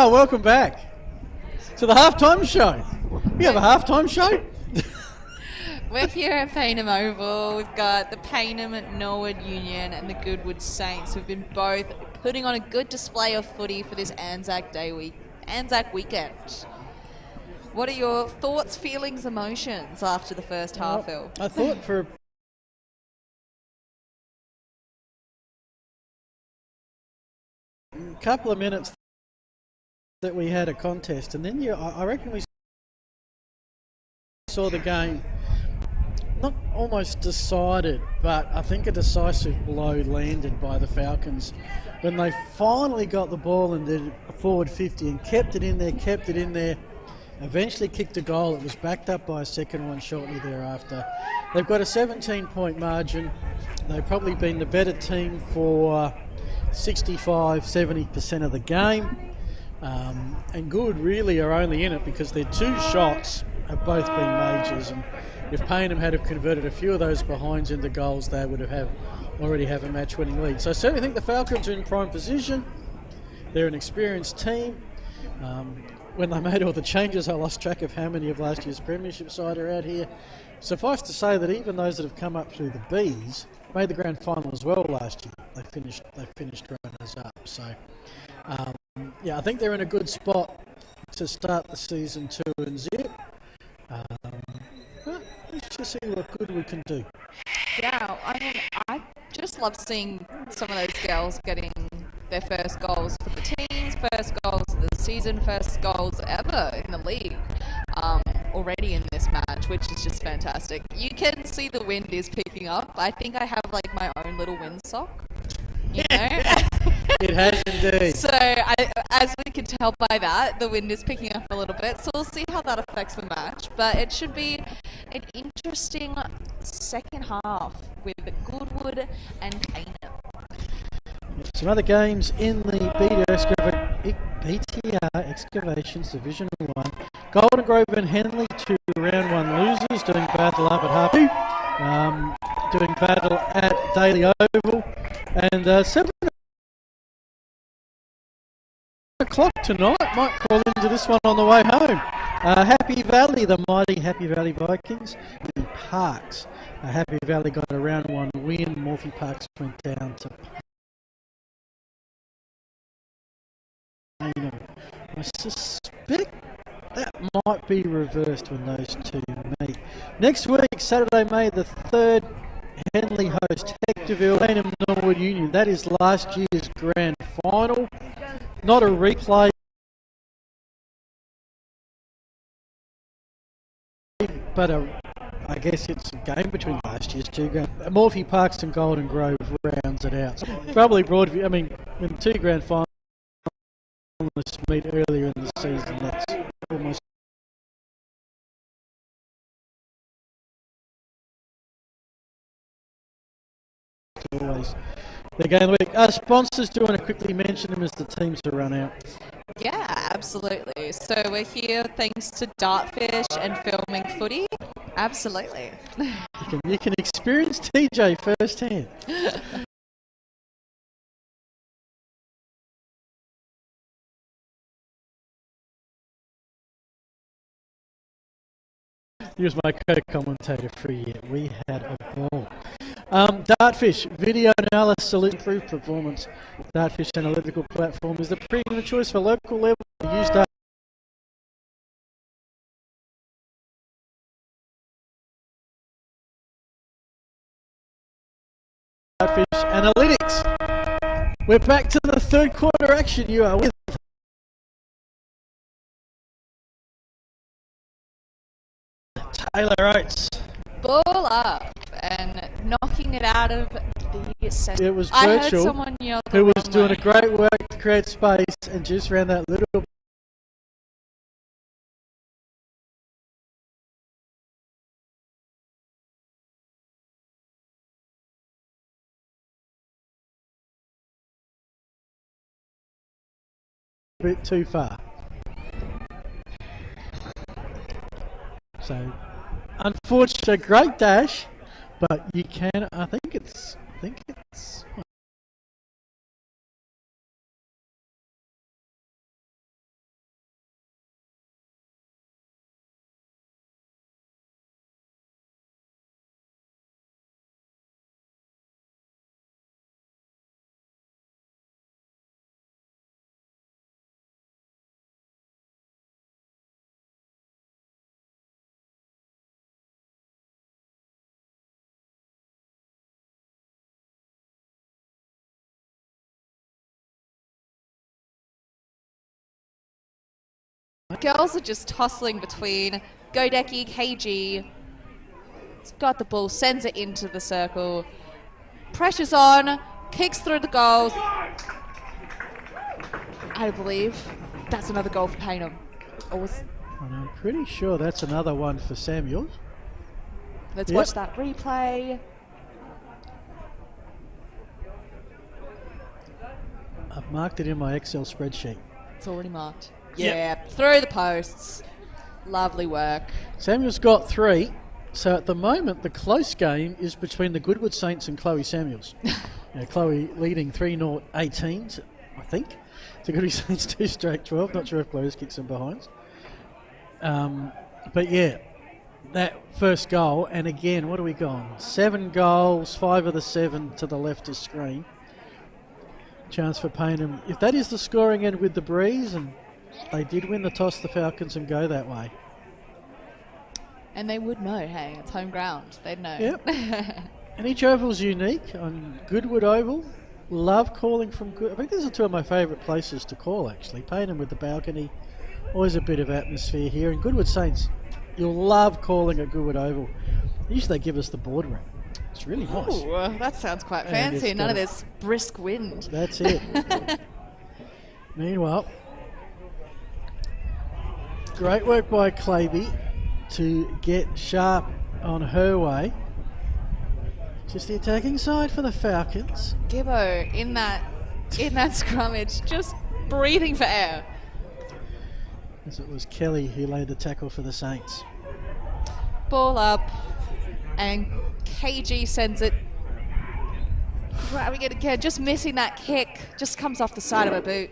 Welcome back to the halftime show. We have a halftime show. We're here at Payneham Oval. We've got the Payneham at Norwood Union and the Goodwood Saints, who've been both putting on a good display of footy for this Anzac weekend. What are your thoughts, feelings, emotions after the first half, Phil? I thought for a couple of minutes that we had a contest, and then I reckon we saw the game not almost decided, but I think a decisive blow landed by the Falcons when they finally got the ball and did a forward 50 and kept it in there, eventually kicked a goal. It was backed up by a second one shortly thereafter. They've got a 17-point margin. They've probably been the better team for 65-70% of the game. And Goodwood really are only in it because their two shots have both been majors, and if Payneham had have converted a few of those behinds into goals, they would already have a match-winning lead. So I certainly think the Falcons are in prime position. They're an experienced team. When they made all the changes, I lost track of how many of last year's premiership side are out here. Suffice to say that even those that have come up through the Bs made the grand final as well last year. They finished runners up. So yeah, I think they're in a good spot to start the season 2-0. But let's just see what Goodwood can do. Yeah, I mean, I just love seeing some of those girls getting their first goals for the teams, first goals of the season, first goals ever in the league already in this match, which is just fantastic. You can see the wind is picking up. I think I have like my own little windsock, you know? It has indeed. So, as we can tell by that, the wind is picking up a little bit. So we'll see how that affects the match. But it should be an interesting second half with Goodwood and Payneham. Some other games in the BTR Excavations Division 1. Golden Grove and Henley, 2 round 1 losers, doing battle up at Harpy, doing battle at Daily Oval, and 7 o'clock tonight. Might call into this one on the way home. Happy Valley, the mighty Happy Valley Vikings, and Parks. Happy Valley got a round 1 win. Morphy Parks went down to Payneham. I suspect that might be reversed when those two meet. Next week, Saturday, May the 3rd, Henley host Hectorville, Payneham Norwood Union. That is last year's grand final. Not a replay, but I guess it's a game between last year's two grand. Morphy Parks and Golden Grove rounds it out. So probably Broadview. I mean, when 2 grand finalists meet earlier in the season, that's almost always the game of the week. Our sponsors, do you want to quickly mention them as the teams to run out? Yeah, absolutely. So we're here thanks to Dartfish and Filming Footy. Absolutely. You can experience TJ firsthand. He was my co-commentator for a year. We had a ball. Dartfish, video analysis solution improved performance. Dartfish analytical platform is the premium choice for local level. Use Dartfish Analytics. We're back to the third quarter action. You are with Taylor Oates. Ball up and knocking it out of the centre. It was I heard Virtual, someone yell the who was wrong doing way. a great work to create space and just ran that little bit too far. So, unfortunately, a great dash, but you can. I think it's girls are just tussling between Godecki, KG. He's got the ball, sends it into the circle. Pressure's on, kicks through the goals. I believe that's another goal for Payneham. And I'm pretty sure that's another one for Samuel. Let's watch that replay. I've marked it in my Excel spreadsheet. It's already marked. Yep. Yeah, through the posts. Lovely work. Samuel's got 3. So at the moment, the close game is between the Goodwood Saints and Chloe Samuels. Chloe leading 3-0 18, I think. The Goodwood Saints 2 straight 12. Not sure if Chloe's kicked some behinds. But yeah, that first goal, and again, what are we gone? 7 goals, 5 of the 7 to the left of screen. Chance for Payneham. If that is the scoring end with the breeze, and they did win the toss, the Falcons, and go that way. And they would know, hey, it's home ground. They'd know. Yep. And each oval's unique. On Goodwood Oval, love calling from Good. I think these are 2 of my favourite places to call, actually. Payneham with the balcony. Always a bit of atmosphere here. And Goodwood Saints, you'll love calling at Goodwood Oval. Usually they give us the boardroom. It's really nice. Ooh, that sounds quite fancy. None of this brisk wind. That's it. Meanwhile, great work by Claby to get Sharp on her way. Just the attacking side for the Falcons. Gibbo in that scrummage, just breathing for air. As it was Kelly who laid the tackle for the Saints. Ball up, and KG sends it. Grabbing it again, just missing that kick. Just comes off the side of her boot.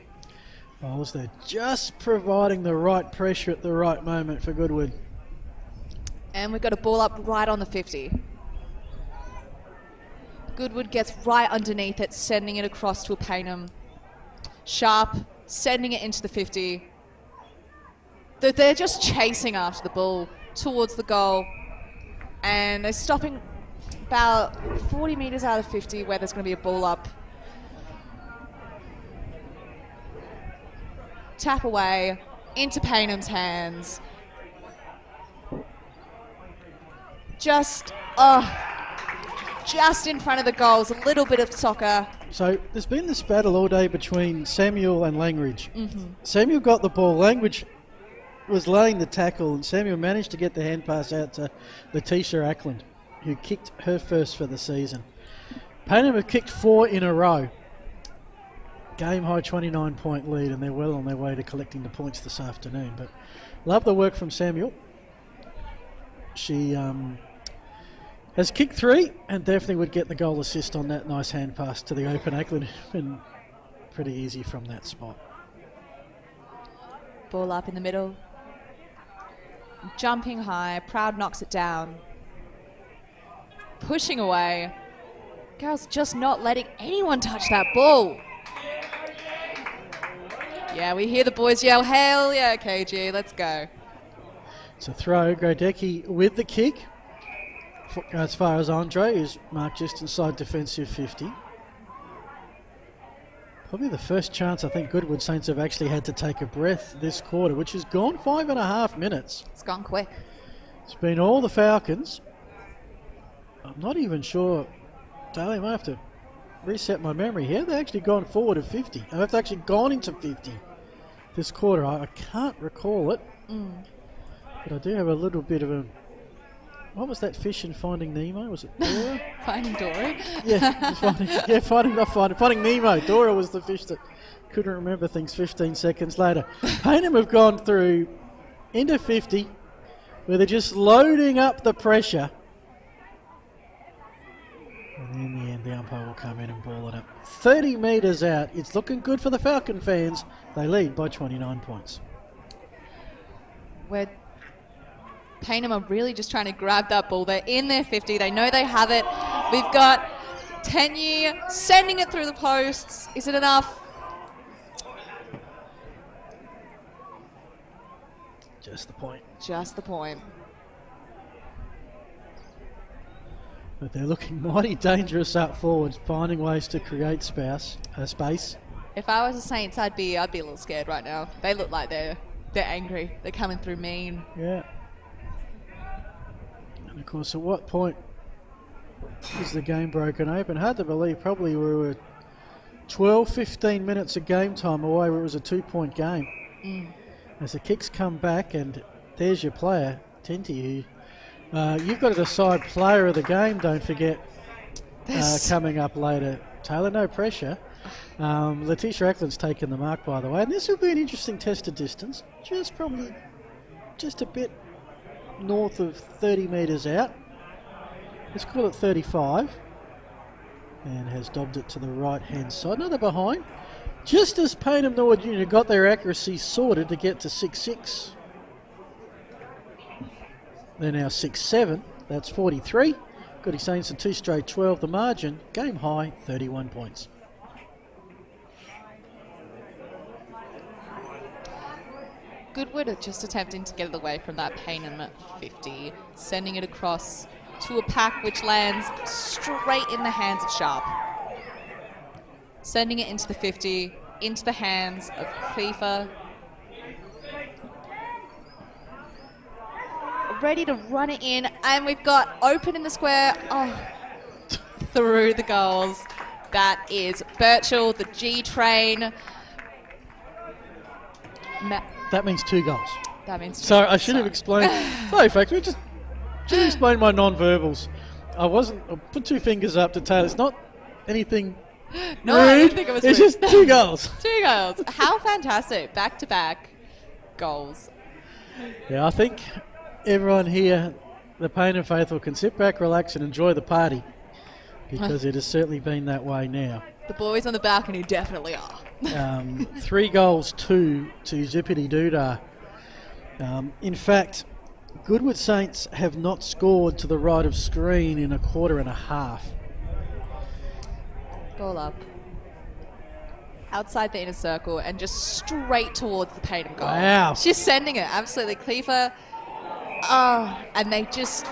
Bowles there, just providing the right pressure at the right moment for Goodwood. And we've got a ball up right on the 50. Goodwood gets right underneath it, sending it across to a Payneham. Sharp, sending it into the 50. They're just chasing after the ball towards the goal. And they're stopping about 40 metres out of 50 where there's going to be a ball up. Tap away into Payneham's hands. Just in front of the goals, a little bit of soccer. So there's been this battle all day between Samuel and Langridge. Samuel got the ball. Langridge was laying the tackle, and Samuel managed to get the hand pass out to Letitia Ackland, who kicked her first for the season. Payneham have kicked 4 in a row. Game high 29-point lead, and they're well on their way to collecting the points this afternoon. But love the work from Samuel. She has kicked 3 and definitely would get the goal assist on that nice hand pass to the open Ackland. Been pretty easy from that spot. Ball up in the middle. Jumping high, Proud knocks it down. Pushing away. Girls just not letting anyone touch that ball. Yeah, we hear the boys yell, hell yeah, KG, let's go. It's a throw. Godecki with the kick. As far as Andre, who's marked just inside defensive 50. Probably the first chance I think Goodwood Saints have actually had to take a breath this quarter, which has gone 5.5 minutes. It's gone quick. It's been all the Falcons. I'm not even sure. Daly, I might have to reset my memory here. They've actually gone forward of 50. They've actually gone into 50 this quarter. I can't recall it. But I do have a little bit of a... What was that fish in Finding Nemo? Was it Dora? Finding Dory? Yeah, Finding Nemo. Dora was the fish that couldn't remember things 15 seconds later. Payneham have gone through into 50, where they're just loading up the pressure. And in the end, the umpire will come in and ball it up. 30 metres out. It's looking good for the Falcon fans. They lead by 29 points. Where Payneham are really just trying to grab that ball. They're in their 50. They know they have it. We've got Tenye sending it through the posts. Is it enough? Just the point. Just the point. But they're looking mighty dangerous up forward, finding ways to create space. If I was the Saints, I'd be a little scared right now. They look like they're They're angry. They're coming through mean. Yeah. And of course, at what point is the game broken open? Hard to believe. Probably we were 12, 15 minutes of game time away where it was a 2-point game. As the kicks come back, and there's your player, Tenty, who you've got to decide player of the game, don't forget, coming up later. Taylor, no pressure. Letitia Ackland's taken the mark, by the way, and this will be an interesting test of distance. Probably just a bit north of 30 metres out. Let's call it 35. And has dobbed it to the right-hand side. Another behind. Just as Payneham Norwood Union got their accuracy sorted to get to 6-6. They're now 6-7. That's 43. Goody Saints, 2 straight 12. The margin, game high, 31 points. Goodwood are just attempting to get it away from that Payneham at 50, sending it across to a pack which lands straight in the hands of Sharp. Sending it into the 50, into the hands of Cleaver. Ready to run it in, and we've got open in the square. Oh, through the goals. That is Birchall, the G train. That means 2 goals. That means 2 So goals. I should have explained. Sorry, folks, we just explain my non-verbals. I put 2 fingers up to Taylor. It's not anything No, I rude. didn't think it was It's rude. just 2 goals. 2 goals. How fantastic. Back-to-back goals. Yeah, I think everyone here, the Payneham faithful, can sit back, relax and enjoy the party, because it has certainly been that way now. The boys on the balcony definitely are. 3 goals, 2 to Zippity Doodah. In fact, Goodwood Saints have not scored to the right of screen in a quarter and a half. Ball up. Outside the inner circle and just straight towards the Payneham goal. Wow. She's sending it, absolutely. Cleaver. Oh, and they just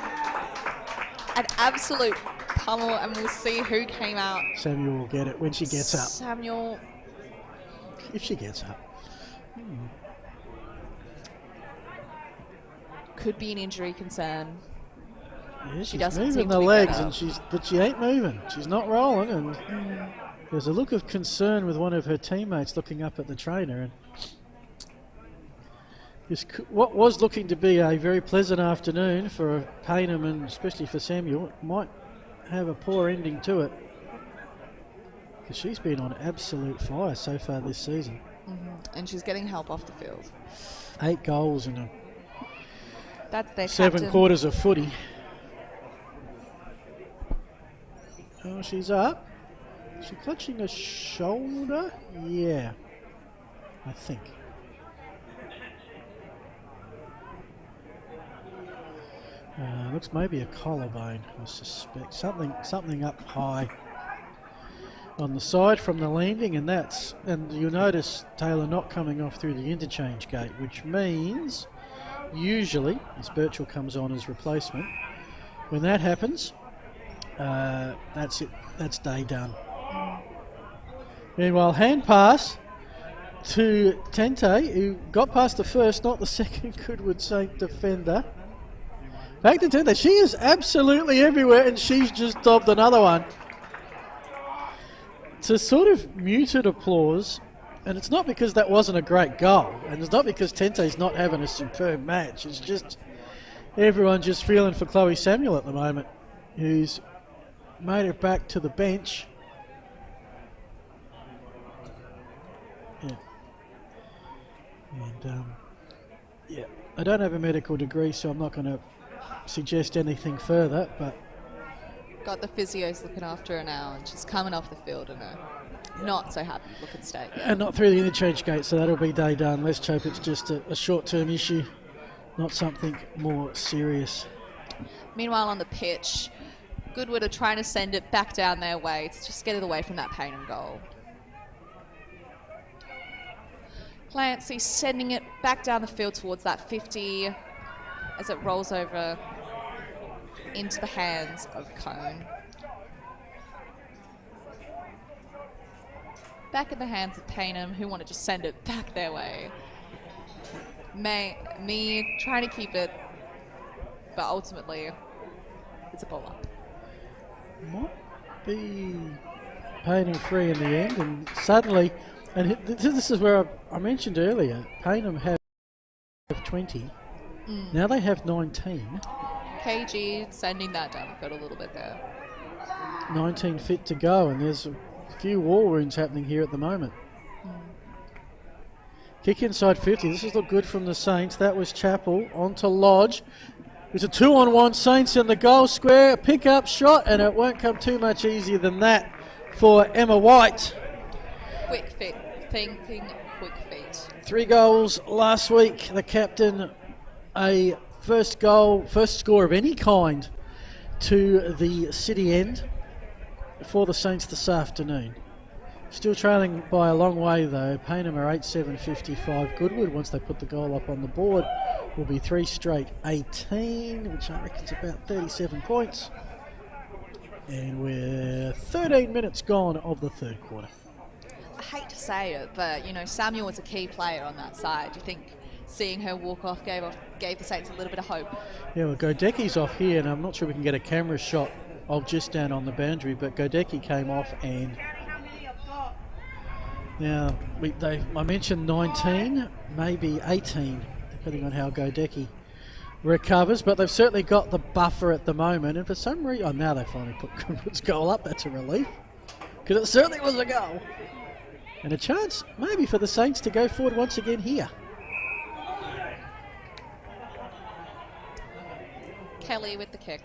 an absolute pummel, and we'll see who came out. Samuel will get it when she gets up. Samuel. If she gets up. Could be an injury concern. Yeah, she's doesn't moving seem the to be legs, good and but she ain't moving. She's not rolling, and there's a look of concern with one of her teammates looking up at the trainer. And what was looking to be a very pleasant afternoon for Payneham, and especially for Samuel, might have a poor ending to it, because she's been on absolute fire so far this season. And she's getting help off the field. 8 goals in That's their 7 captain. quarters of footy. Oh, she's up. Is she clutching a shoulder? Yeah, I think. Looks maybe a collarbone, I suspect. Something up high on the side from the landing, and you'll notice Taylor not coming off through the interchange gate, which means usually, as Birchall comes on as replacement, when that happens, that's it. That's day done. Meanwhile, hand pass to Tente, who got past the first, not the second Goodwood Saint defender. Back to Tente. She is absolutely everywhere, and she's just dobbed another one. To sort of muted applause, and it's not because that wasn't a great goal, and it's not because Tente's not having a superb match. It's just everyone just feeling for Chloe Samuel at the moment, who's made it back to the bench. Yeah. And, yeah, I don't have a medical degree, so I'm not going to suggest anything further, but Got the physios looking after her now, and she's coming off the field in a not so happy looking state. and not through the interchange gate, so that'll be day done. Let's hope it's just a short-term issue, not something more serious. Meanwhile, on the pitch, Goodwood are trying to send it back down their way to just get it away from that Payneham goal. Clancy sending it back down the field towards that 50 as it rolls over into the hands of Cone. Back in the hands of Payneham, who want to just send it back their way. Me trying to keep it, but ultimately it's a ball up. Might be Payneham 3 in the end, and suddenly, and this is where I mentioned earlier, Payneham have 20, now they have 19. KG sending that down the field a little bit there. 19 fit to go, and there's a few wall wounds happening here at the moment. Kick inside 50. This has looked good from the Saints. That was Chappell on to Lodge. It's a 2-on-1 Saints in the goal square. A pick-up shot, and it won't come too much easier than that for Emma White. Quick feet, thinking quick feet. 3 goals last week. The captain, a first score of any kind to the City end for the Saints this afternoon. Still trailing by a long way though. Payneham are 8-7-55. Goodwood, once they put the goal up on the board, will be 3 straight 18, which I reckon is about 37 points. And we're 13 minutes gone of the third quarter. I hate to say it, but you know, Samuel was a key player on that side. Do you think seeing her walk off gave the Saints a little bit of hope? Yeah, well, Godecki's off here, and I'm not sure we can get a camera shot of just down on the boundary, but Godecki came off, and now I mentioned 19, maybe 18, depending on how Godecki recovers, but they've certainly got the buffer at the moment, and for some reason, now they finally put Goodwood's goal up. That's a relief, because it certainly was a goal, and a chance maybe for the Saints to go forward once again here. Kelly with the kick.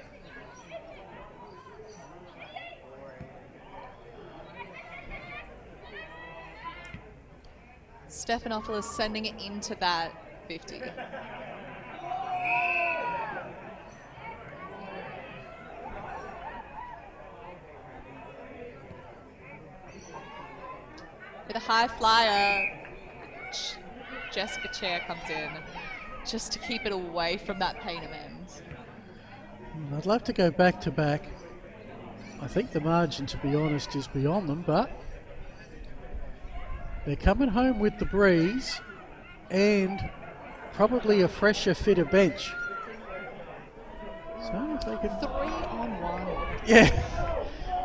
Stephanopoulos sending it into that 50. With a high flyer, Jessica Chair comes in just to keep it away from that Payneham end. I'd love to go back to back. I think the margin, to be honest, is beyond them, but they're coming home with the breeze and probably a fresher, fitter bench. So if they can 3-on-1.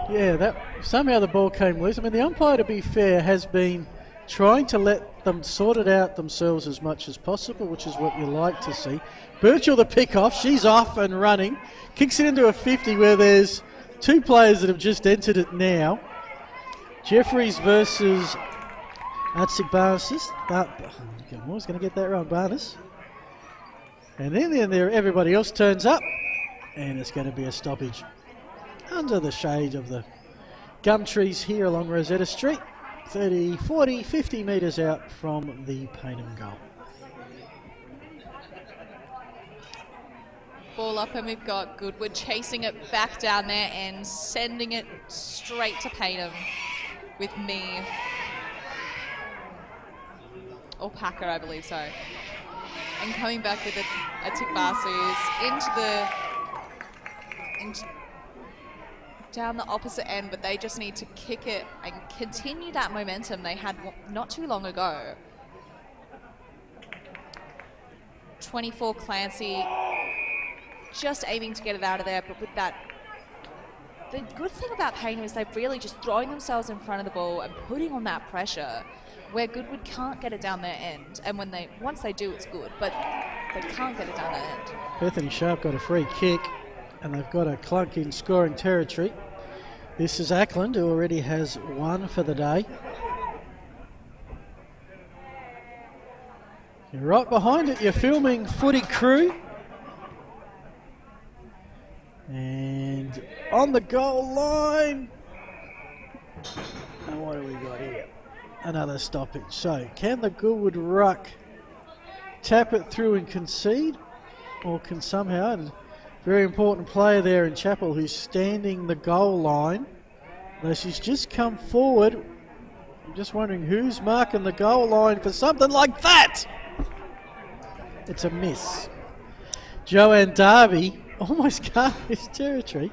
Yeah, that somehow the ball came loose. I mean, the umpire, to be fair, has been trying to let them sort it out themselves as much as possible, which is what you like to see. Birchall the pick-off, she's off and running, kicks it into a 50 where there's 2 players that have just entered it now. Jeffries versus Atsik Barnes. I was going to get that wrong, Barnes. And then there, everybody else turns up, and it's going to be a stoppage under the shade of the gum trees here along Rosetta Street. 30, 40, 50 metres out from the Payneham goal. Ball up, and we've got Goodwood chasing it back down there and sending it straight to Payneham with me. Or Packer, I believe so. And coming back with a tick Barces into down the opposite end, but they just need to kick it and continue that momentum they had not too long ago. 24 Clancy, just aiming to get it out of there, but with that, the good thing about Payneham is they're really just throwing themselves in front of the ball and putting on that pressure where Goodwood can't get it down their end, and once they do, it's good, but they can't get it down their end. Bethany Sharp got a free kick, and they've got a clunk in scoring territory. This is Ackland, who already has 1 for the day. You're right behind it, you're filming Footy Crew. And on the goal line. And what do we got here? Another stoppage. So, can the Goodwood ruck tap it through and concede? Or can somehow, and very important player there in Chappell who's standing the goal line. Though she's just come forward. I'm just wondering who's marking the goal line for something like that. It's a miss. Joanne Darby almost cut his territory,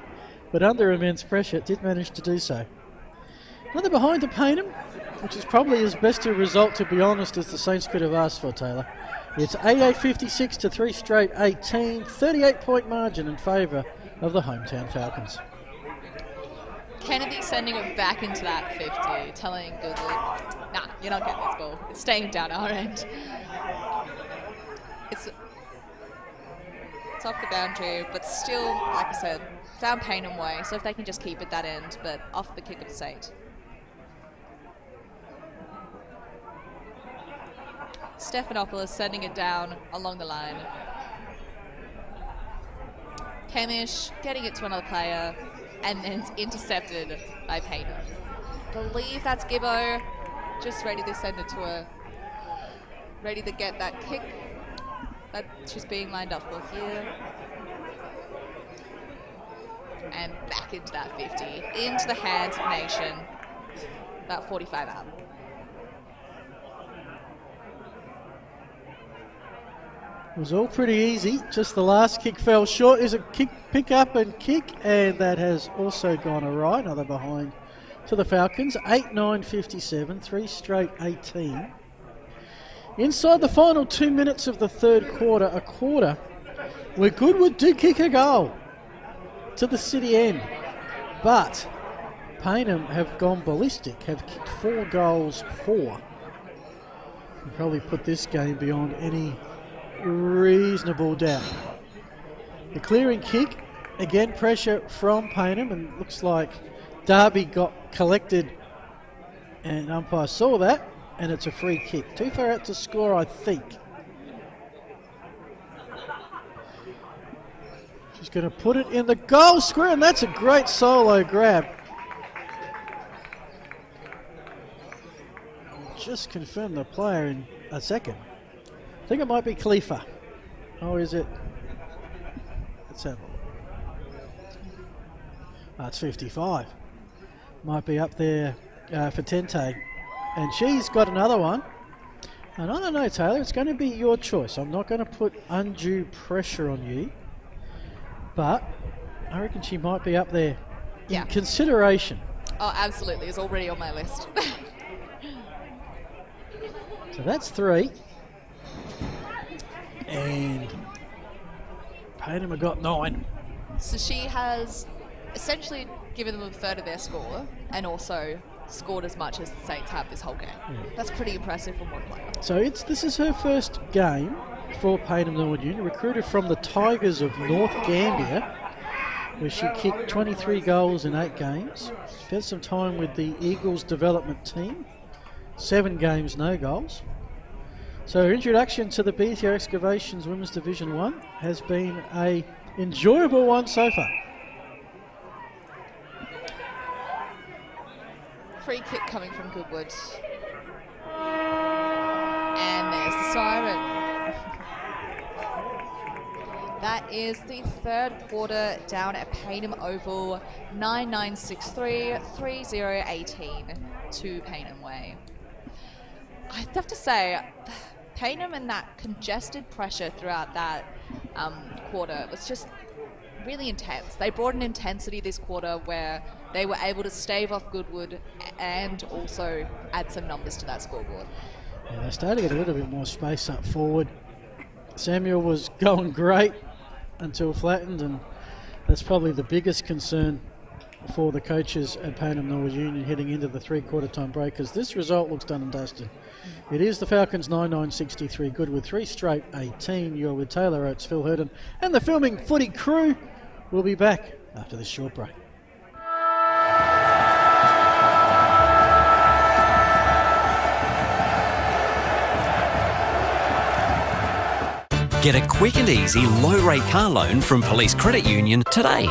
but under immense pressure did manage to do so. Another behind to Payneham, which is probably as best a result, to be honest, as the Saints could have asked for, Taylor. It's 88-56 to 3 straight 18, 38-point margin in favour of the hometown Falcons. Kennedy sending it back into that 50, telling Goodwood, nah, you're not getting this ball. It's staying down our end. It's off the boundary, but still, like I said, down Payneham way, so if they can just keep it that end, but off the kick of state. Stephanopoulos sending it down along the line. Kemish getting it to another player, and then it's intercepted by Payneham. Believe that's Gibbo, just ready to send it to her. Ready to get that kick that she's being lined up for here. And back into that 50, into the hands of Nation. About 45 out. It was all pretty easy, just the last kick fell short. Is a kick, pick up and kick, and that has also gone awry. Another behind to the Falcons. 8-9-57, 3 straight 18. Inside the final 2 minutes of the third quarter, a quarter where Goodwood did kick a goal to the city end, but Payneham have gone ballistic, have kicked 4 goals, 4. And probably put this game beyond any reasonable doubt. The clearing kick, again pressure from Payneham, and looks like Darby got collected and umpire saw that, and it's a free kick. Too far out to score, I think. She's going to put it in the goal square, and that's a great solo grab. Just confirm the player in a second. I think it might be Khalifa. Or is it? Let's have a look. It's 55. Might be up there for Tente. And she's got another one. And I don't know, Taylor, it's going to be your choice. I'm not going to put undue pressure on you. But I reckon she might be up there in consideration. Oh, absolutely. It's already on my list. So that's 3. And Payneham have got 9. So she has essentially given them a third of their score and also scored as much as the Saints have this whole game. That's pretty impressive from one player. So this is her first game for Payneham Norwood Union, recruited from the Tigers of North Gambia, where she kicked 23 goals in 8 games. Spent some time with the Eagles development team, 7 games, no goals. So her introduction to the BTR Excavations Women's Division 1 has been a enjoyable one so far. Free kick coming from Goodwood. And there's the siren. That is the third quarter down at Payneham Oval. 9-9-6-3, 3-0-18 to Payneham Way. I have to say, Payneham and that congested pressure throughout that quarter was just really intense. They brought an intensity this quarter where they were able to stave off Goodwood and also add some numbers to that scoreboard. Yeah, they started to get a little bit more space up forward. Samuel was going great until flattened, and that's probably the biggest concern for the coaches at Payneham Norwood Union heading into the 3/4 time break, because this result looks done and dusted. It is the Falcons 9-9-63 Goodwood, 3 straight 18. You're with Taylor Oates, Phil Hurden, and the Filming Footy crew. We'll be back after this short break. Get a quick and easy low-rate car loan from Police Credit Union today.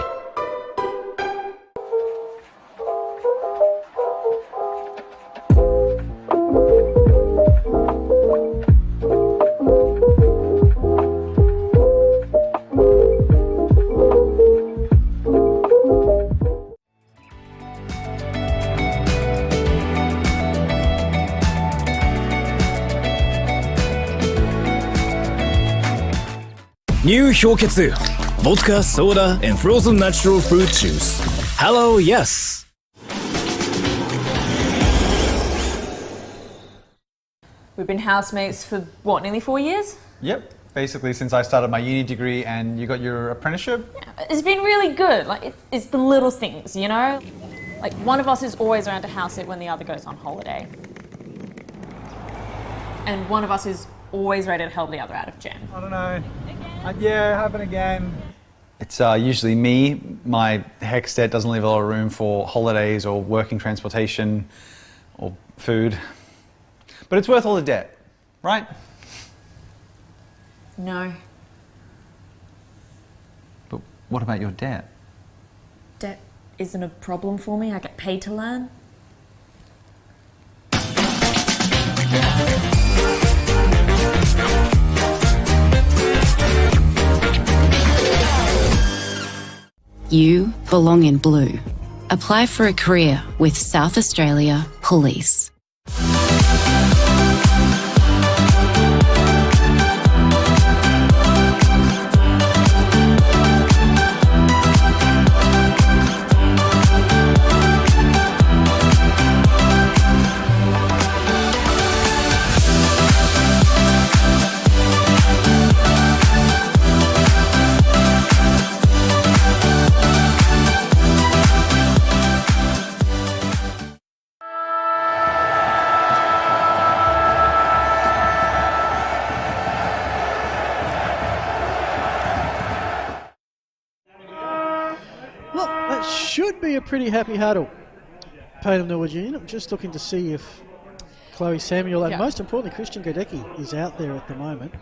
New 氷結 Vodka, soda, and frozen natural fruit juice. Hello, yes. We've been housemates for, what, nearly 4 years? Yep. Basically, since I started my uni degree and you got your apprenticeship. It's been really good. Like, it's the little things, you know? Like, one of us is always around to house it when the other goes on holiday. And one of us is always ready to help the other out of jam. I don't know. Yeah, happen again. It's usually me. My HEC debt doesn't leave a lot of room for holidays or working transportation or food. But it's worth all the debt, right? No. But what about your debt? Debt isn't a problem for me. I get paid to learn. You belong in blue. Apply for a career with South Australia Police. Well, that should be a pretty happy huddle. Payneham Norwood Union. I'm just looking to see if Chloe Samuel and most importantly Christian Godecki is out there at the moment.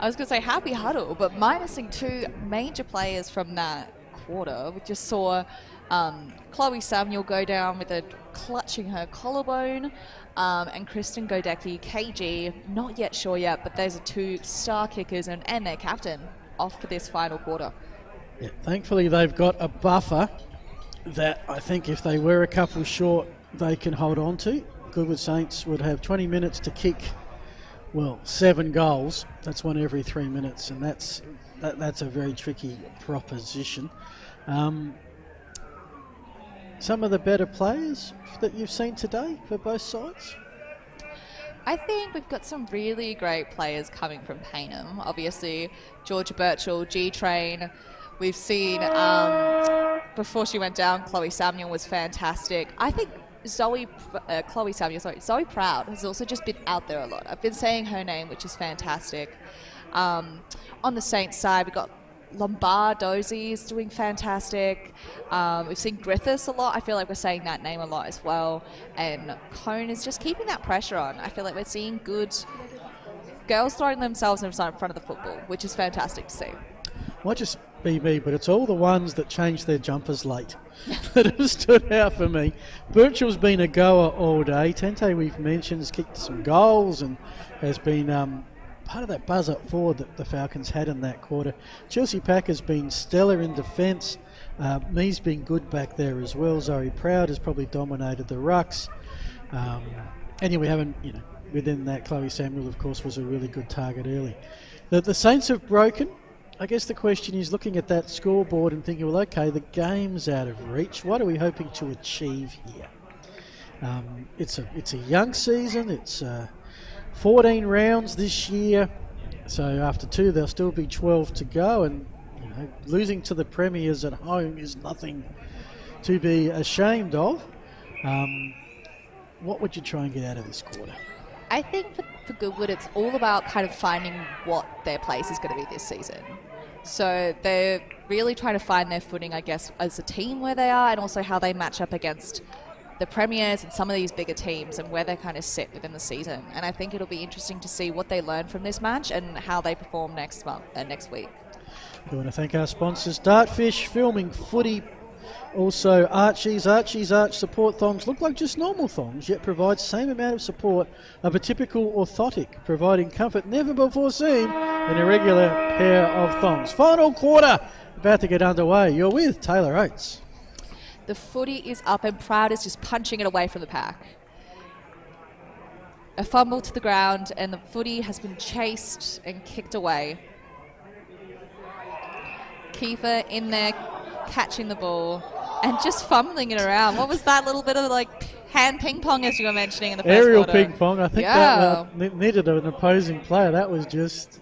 I was going to say happy huddle, but minusing two major players from that quarter. We just saw Chloe Samuel go down with a clutching her collarbone, and Kristen Godecki, KG, not yet sure yet, but those are two star kickers and their captain off for this final quarter. Yeah, thankfully they've got a buffer that I think if they were a couple short, they can hold on to. Goodwood Saints would have 20 minutes to kick, 7 goals. That's one every 3 minutes, and that's a very tricky proposition. Some of the better players that you've seen today for both sides? I think we've got some really great players coming from Payneham. Obviously, Georgia Birchall, G-Train. We've seen, before she went down, Chloe Samuel was fantastic. I think Zoe Proud has also just been out there a lot. I've been saying her name, which is fantastic. On the Saints side, we've got Lombard Dozy is doing fantastic. We've seen Griffiths a lot. I feel like we're saying that name a lot as well. And Cone is just keeping that pressure on. I feel like we're seeing good girls throwing themselves in front of the football, which is fantastic to see. Might just be me, but it's all the ones that changed their jumpers late that have stood out for me. Birchall's been a goer all day. Tente, we've mentioned, has kicked some goals and has been part of that buzz up forward that the Falcons had in that quarter. Chelsea Pack has been stellar in defence. Me's been good back there as well. Zoe Proud has probably dominated the rucks. And we haven't, within that, Chloe Samuel, of course, was a really good target early. The Saints have broken. I guess the question is looking at that scoreboard and thinking, well, okay, the game's out of reach. What are we hoping to achieve here? It's a young season. It's 14 rounds this year. So after 2, there'll still be 12 to go. And losing to the Premiers at home is nothing to be ashamed of. What would you try and get out of this quarter? I think for Goodwood, it's all about kind of finding what their place is going to be this season. So they're really trying to find their footing, I guess, as a team where they are, and also how they match up against the Premiers and some of these bigger teams and where they kind of sit within the season. And I think it'll be interesting to see what they learn from this match and how they perform next week. We want to thank our sponsors, Dartfish, Filming Footy, also Archie's Arch support thongs look like just normal thongs, yet provide same amount of support of a typical orthotic, providing comfort never before seen in a regular pair of thongs. Final quarter about to get underway. You're with Taylor Oates. The footy is up and Proud is just punching it away from the pack. A fumble to the ground and the footy has been chased and kicked away. Kiefer in there catching the ball and just fumbling it around. What was that little bit of hand ping pong as you were mentioning in the first Aerial quarter? ping pong. I think that needed an opposing player. That was just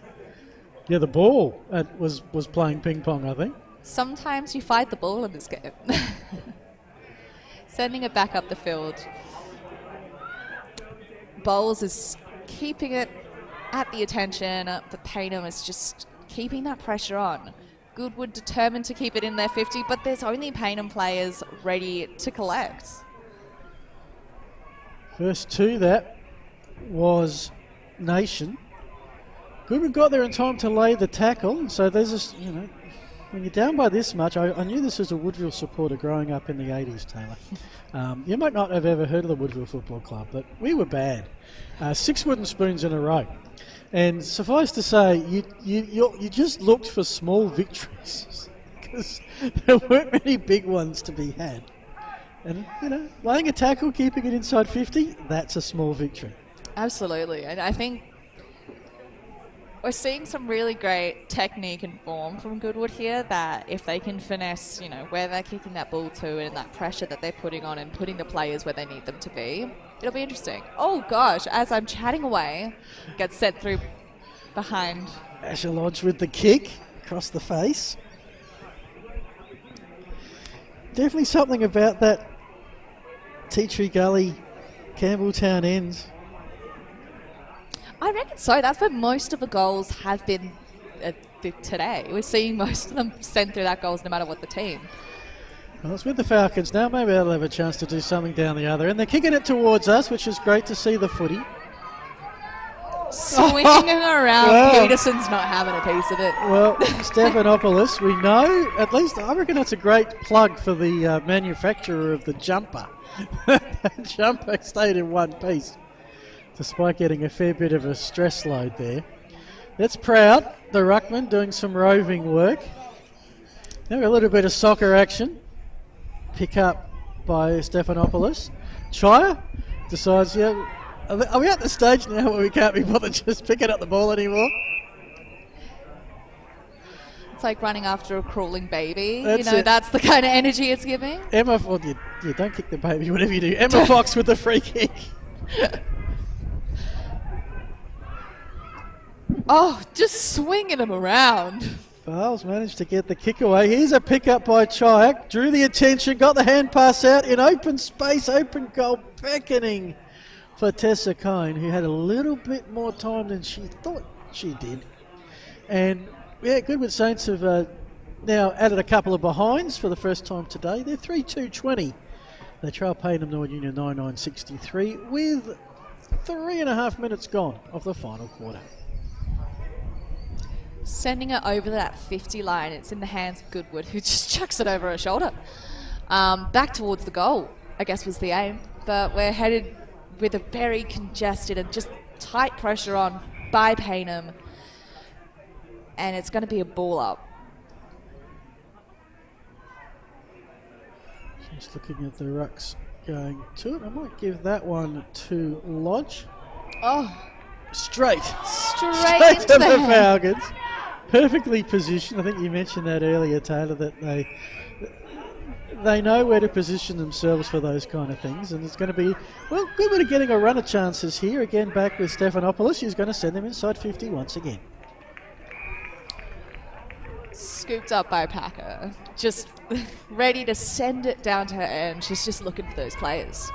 Yeah, the ball was playing ping pong, I think. Sometimes you fight the ball in this game. Sending it back up the field. Bowles is keeping it at the attention, but Payneham is just keeping that pressure on. Goodwood determined to keep it in their 50, but there's only Payneham players ready to collect. First to that was Nation. Goodwood got there in time to lay the tackle, so there's a, when you're down by this much, I knew this as a Woodville supporter growing up in the 80s, Taylor. You might not have ever heard of the Woodville Football Club, but we were bad. 6 wooden spoons in a row. And suffice to say, you just looked for small victories because there weren't many big ones to be had. And, laying a tackle, keeping it inside 50, that's a small victory. Absolutely. And I think we're seeing some really great technique and form from Goodwood here that if they can finesse, where they're kicking that ball to and that pressure that they're putting on and putting the players where they need them to be, it'll be interesting. Oh, gosh, as I'm chatting away, gets sent through behind. Asher Lodge with the kick across the face. Definitely something about that Tea Tree Gully, Campbelltown ends. I reckon so. That's where most of the goals have been today. We're seeing most of them send through that goals no matter what the team. Well, it's with the Falcons now. Maybe they'll have a chance to do something down the other. And they're kicking it towards us, which is great to see the footy. Swinging it around. Well, Peterson's not having a piece of it. Well, Stephanopoulos, we know, at least I reckon that's a great plug for the manufacturer of the jumper. That jumper stayed in one piece, despite getting a fair bit of a stress load there. That's Proud, the ruckman, doing some roving work. Now a little bit of soccer action. Pick up by Stephanopoulos. Chaya decides, are we at the stage now where we can't be bothered just picking up the ball anymore? It's like running after a crawling baby. That's That's the kind of energy it's giving. Emma, you don't kick the baby, whatever you do. Emma Fox with the free kick. Oh, just swinging him around. Bales managed to get the kick away. Here's a pick up by Chyak. Drew the attention, got the hand pass out in open space, open goal, beckoning for Tessa Cohn, who had a little bit more time than she thought she did. And Goodwood Saints have now added a couple of behinds for the first time today. They're 3-2-20. They trail Payneham Norwood Union 9-9-63 with 3.5 minutes gone of the final quarter. Sending it over that 50 line. It's in the hands of Goodwood, who just chucks it over her shoulder. Back towards the goal, I guess was the aim. But we're headed with a very congested and just tight pressure on by Payneham. And it's going to be a ball up. Just looking at the rucks going to it. I might give that one to Lodge. Oh, Straight into to the Falcons. Perfectly positioned. I think you mentioned that earlier, Taylor, that they know where to position themselves for those kind of things. And it's going to be, Goodwood are getting a run of chances here. Again, back with Stephanopoulos. She's going to send them inside 50 once again. Scooped up by Packer. Just ready to send it down to her end. She's just looking for those players.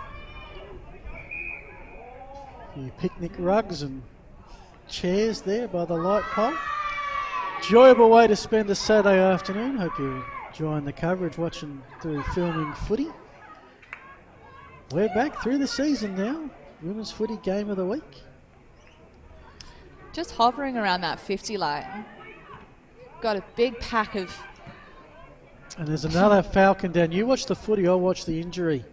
few picnic rugs and chairs there by the light pole. Enjoyable way to spend a Saturday afternoon. Hope you're enjoying the coverage, watching through filming footy. We're back through the season now. Women's footy game of the week. Just hovering around that 50 line. Got a big pack of... And there's another Falcon down. You watch the footy, I'll watch the injury.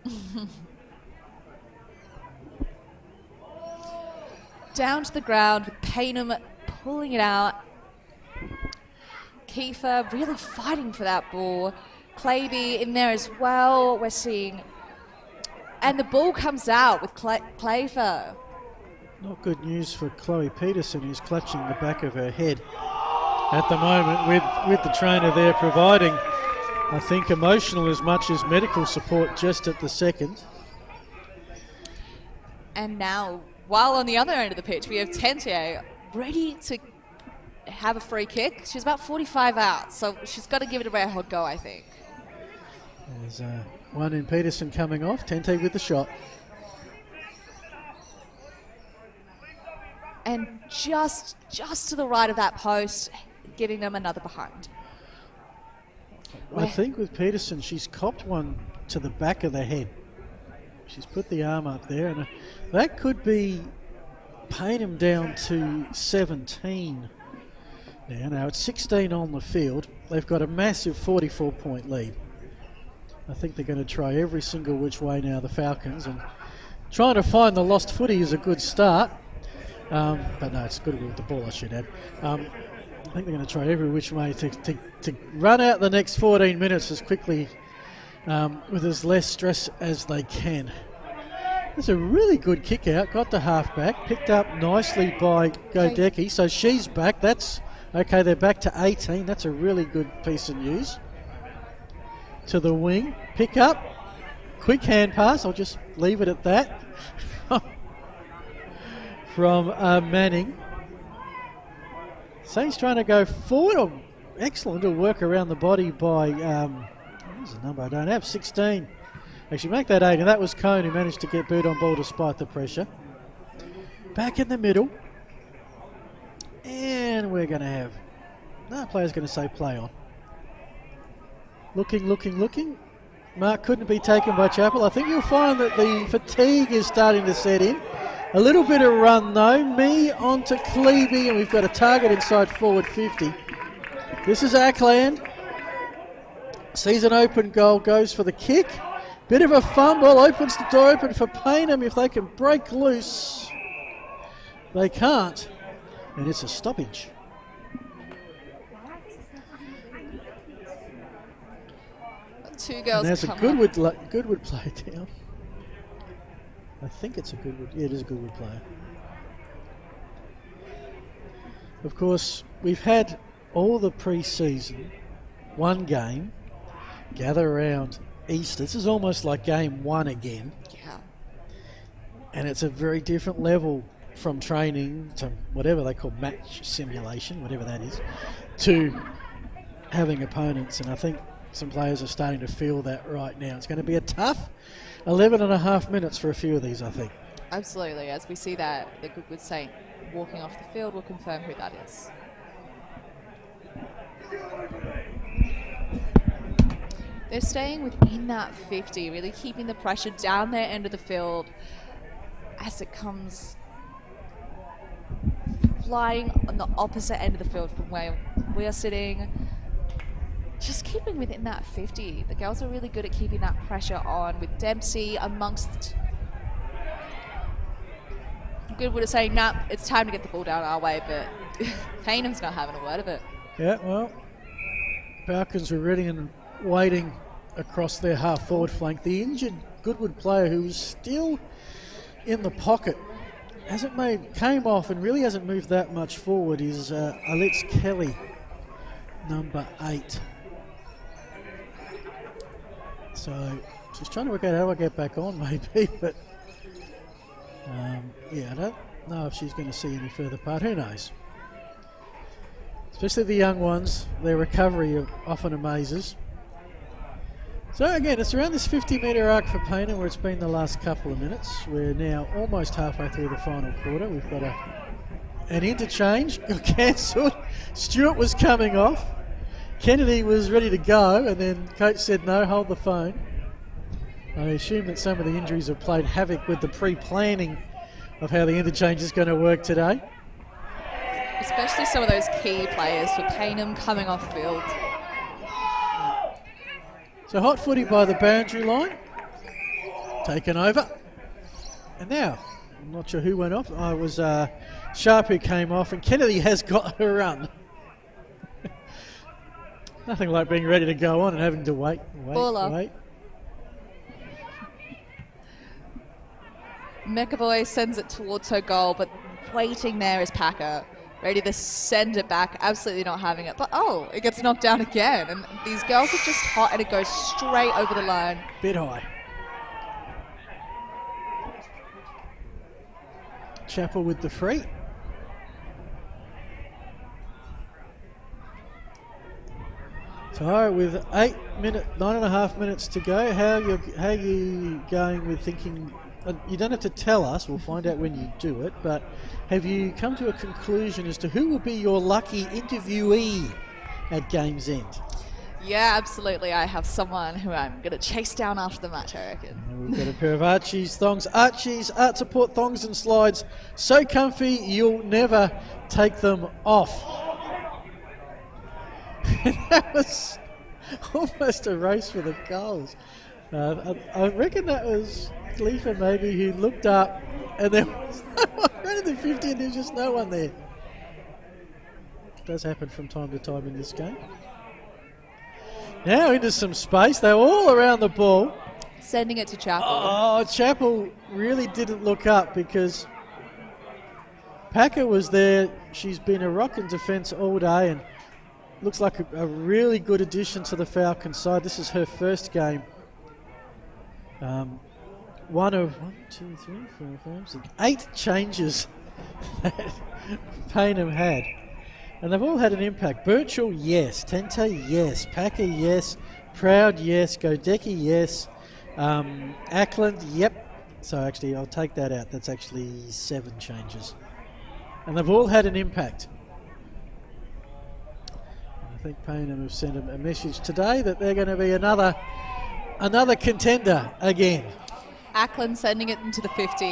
Down to the ground with Payneham pulling it out. Kiefer really fighting for that ball. Claby in there as well. We're seeing... And the ball comes out with Claver. Not good news for Chloe Peterson, who's clutching the back of her head at the moment with the trainer there providing, I think, emotional as much as medical support just at the second. And now, while on the other end of the pitch, we have Tentier ready to have a free kick. She's about 45 out, so she's got to give it a red hot go, I think. There's one in Peterson coming off. Tente with the shot. And just to the right of that post, giving them another behind. I think with Peterson, she's copped one to the back of the head. She's put the arm up there, and that could be Payneham down to 17 now. Now it's 16 on the field. They've got a massive 44-point lead. I think they're going to try every single which way now, the Falcons, and trying to find the lost footy is a good start. But no, it's good with the ball, I should add. I think they're going to try every which way to run out the next 14 minutes as quickly with as less stress as they can. It's a really good kick out, got to half-back, picked up nicely by Godecki, so she's back. That's okay, they're back to 18. That's a really good piece of news. To the wing, pick up, quick hand pass, I'll just leave it at that. From Manning. Saints trying to go forward. Oh, excellent little work around the body by, what's the number I don't have, 16. Actually, make that 8, and that was Cone who managed to get Bird on ball despite the pressure. Back in the middle. And we're going to have, no, player's going to say play on. Looking. Mark couldn't be taken by Chappell. I think you'll find that the fatigue is starting to set in. A little bit of run though. Me onto Cleby, and we've got a target inside forward 50. This is Ackland. Sees an open goal, goes for the kick. Bit of a fumble, opens the door open for Payneham if they can break loose. They can't, and it's a stoppage. Two girls. And there's a Goodwood play down. I think it's a Goodwood. Yeah, it is a Goodwood player. Of course, we've had all the pre-season, one game, gather around Easter. This is almost like game one again. Yeah. And it's a very different level from training to whatever they call match simulation, whatever that is, to having opponents. And I think some players are starting to feel that right now. It's going to be a tough 11 and a half minutes for a few of these, I think. Absolutely. As we see that, the Goodwood Saint walking off the field will confirm who that is. They're staying within that 50, really keeping the pressure down their end of the field as it comes flying on the opposite end of the field from where we are sitting. Just keeping within that 50. The girls are really good at keeping that pressure on, with Dempsey amongst. Goodwood is saying, nah, it's time to get the ball down our way, but Payneham's not having a word of it. Yeah, well, Falcons were ready and waiting across their half forward flank. The injured Goodwood player who was still in the pocket came off and really hasn't moved that much forward is Alitz Kelly, number 8. So she's trying to work out how I get back on maybe, but yeah, I don't know if she's going to see any further part. Who knows? Especially the young ones, their recovery often amazes. So again, it's around this 50-metre arc for Payneham where it's been the last couple of minutes. We're now almost halfway through the final quarter. We've got an interchange cancelled. Stewart was coming off. Kennedy was ready to go, and then coach said no, hold the phone. I assume that some of the injuries have played havoc with the pre-planning of how the interchange is going to work today. Especially some of those key players for Payneham coming off field. So hot footy by the boundary line. Taken over. And now, I'm not sure who went off. It was Sharp who came off, and Kennedy has got her run. Nothing like being ready to go on and having to wait. McAvoy sends it towards her goal, but waiting there is Packer, ready to send it back, absolutely not having it. But oh, it gets knocked down again, and these girls are just hot, and it goes straight over the line. Bit high. Chappell with the free. So with 9.5 minutes to go, how you going with thinking? You don't have to tell us. We'll find out when you do it. But have you come to a conclusion as to who will be your lucky interviewee at game's end? Yeah, absolutely. I have someone who I'm going to chase down after the match, I reckon. We've got a pair of Archie's thongs. Archie's Art Support thongs and slides. So comfy, you'll never take them off. That was almost a race for the goals. I reckon that was Khalifa maybe who looked up and there was no one running the 50 and there's just no one there. It does happen from time to time in this game. Now into some space. They're all around the ball. Sending it to Chappell. Oh, Chappell really didn't look up because Packer was there. She's been a rock in defence all day and looks like a really good addition to the Falcon side. This is her first game. One of 8 changes that Payneham had. And they've all had an impact. Birchall, yes. Tente, yes. Packer, yes. Proud, yes. Godecki, yes. Ackland, yep. So actually, I'll take that out. That's actually 7 changes. And they've all had an impact. I think Payneham have sent a message today that they're going to be another contender again. Ackland sending it into the 50.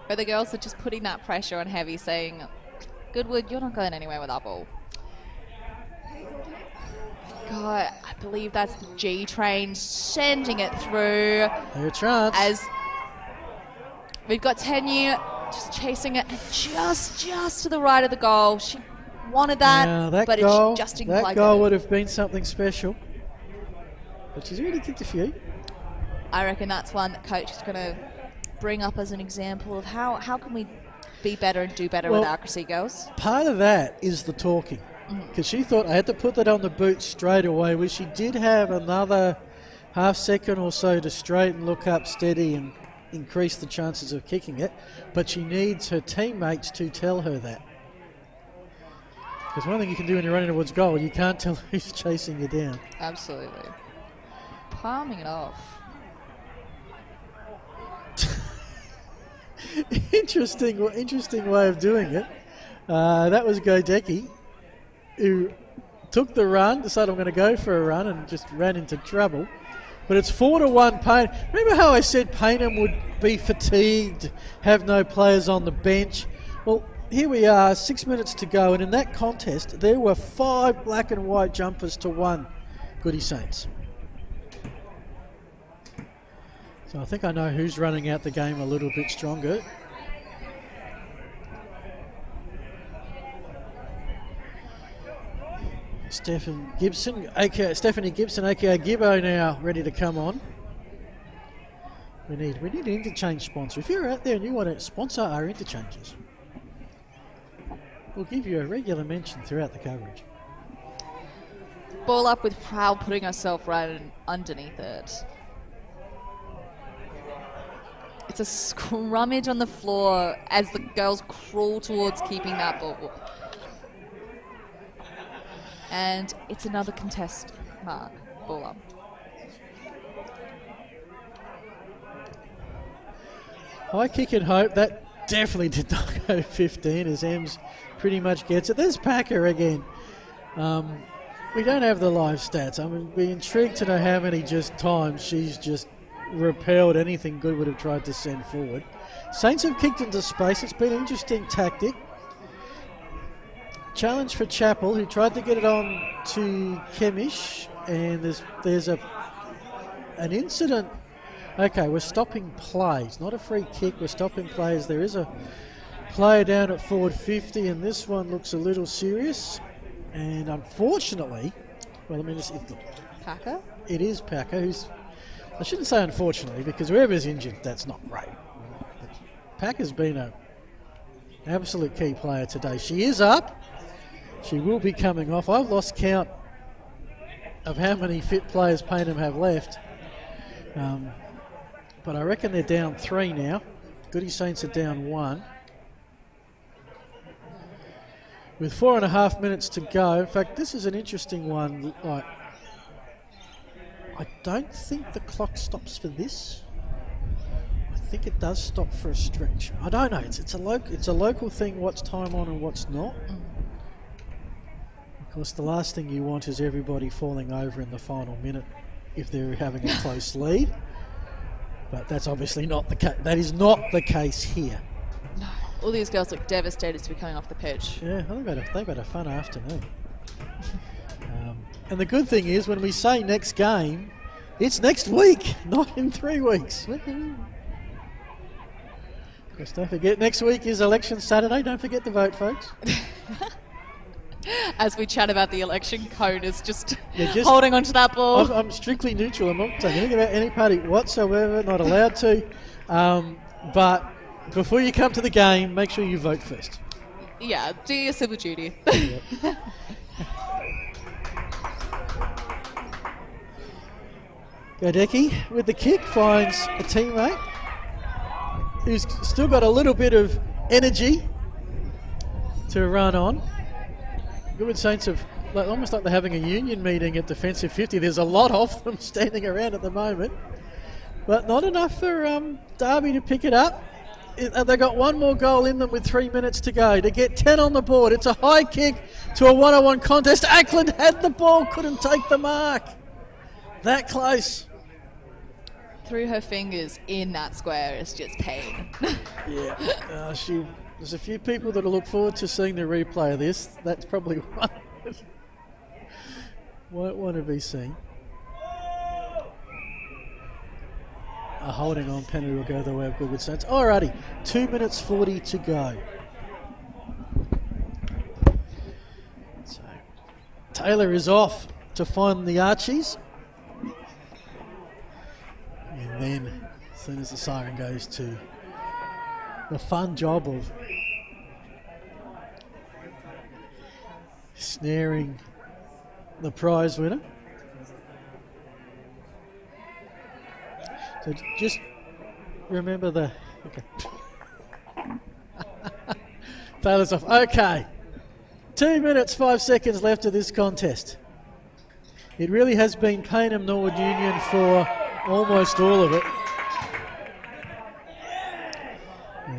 Where the girls are just putting that pressure on Heavy, saying, Goodwood, you're not going anywhere with our ball. God, I believe that's the G train sending it through. No chance. As we've got Tenu just chasing it, and just to the right of the goal. She wanted that, but goal, it just didn't quite that goal get it. would have been something special. But she's already kicked a few. I reckon that's one that coach is going to bring up as an example of how can we be better and do better with accuracy, girls. Part of that is the talking. Because she thought I had to put that on the boot straight away, which she did have another half second or so to straighten, look up, steady and increase the chances of kicking it. But she needs her teammates to tell her that. Because one thing you can do when you're running towards goal, you can't tell who's chasing you down. Absolutely. Palming it off. Interesting way of doing it. That was Godecki, who took the run, decided I'm going to go for a run and just ran into trouble. But it's 4-1 Payneham. Remember how I said Payneham would be fatigued, have no players on the bench? Well, here we are, 6 minutes to go, and in that contest, there were 5 black and white jumpers to 1 Goody Saints. So I think I know who's running out the game a little bit stronger. Stephanie Gibson, aka Gibbo, now ready to come on. We need an interchange sponsor. If you're out there and you want to sponsor our interchanges, we'll give you a regular mention throughout the coverage. Ball up with Prowl putting herself right underneath it. It's a scrummage on the floor as the girls crawl towards keeping that ball. And it's another contest mark. Ball up. High kick and hope. That definitely did not go 15 as Ems pretty much gets it. There's Packer again. We don't have the live stats. I mean, we're intrigued to know how many times she's just repelled anything Good would have tried to send forward. Saints have kicked into space. It's been an interesting tactic. Challenge for Chappell, who tried to get it on to Kemish, and there's an incident. Okay, we're stopping plays, not a free kick. We're stopping plays. There is a player down at forward 50, and this one looks a little serious. And unfortunately, well, let me just look. Packer? It is Packer, who's. I shouldn't say unfortunately, because whoever's injured, that's not great. Packer's been an absolute key player today. She is up. She will be coming off. I've lost count of how many fit players Payneham have left. But I reckon they're down 3 now. Goody Saints are down 1. with 4.5 minutes to go. In fact, this is an interesting one. Like, I don't think the clock stops for this. I think it does stop for a stretch. I don't know. It's a local thing. What's time on and what's not. Of course, the last thing you want is everybody falling over in the final minute if they're having a close lead. But that's obviously not the case. That is not the case here. No. All these girls look devastated to be coming off the pitch. Yeah, they've had a fun afternoon. And the good thing is, when we say next game, it's next week, not in 3 weeks. Of course, don't forget, next week is Election Saturday. Don't forget to vote, folks. As we chat about the election, Cone is just holding onto that ball. I'm strictly neutral. I'm not saying anything about any party whatsoever, not allowed to. But before you come to the game, make sure you vote first. Yeah, do your civil duty. Godecki with the kick finds a teammate who's still got a little bit of energy to run on. Goodwood Saints have almost like they're having a union meeting at defensive 50. There's a lot of them standing around at the moment, but not enough for Derby to pick it up. They've got one more goal in them with 3 minutes to go to get 10 on the board. It's a high kick to a one-on-one contest. Ackland had the ball, couldn't take the mark. That close. Through her fingers in that square is just pain. Yeah. There's a few people that will look forward to seeing the replay of this. That's probably one that won't want to be seen. A holding on penalty will go the way of Goodwood Saints. Alrighty, 2 minutes 40 to go. So Taylor is off to find the Archies. And then, as soon as the siren goes, to the fun job of snaring the prize winner. So just remember the... Okay. Taylor's off. Okay. 2 minutes, 5 seconds left of this contest. It really has been Payneham Norwood Union for almost all of it.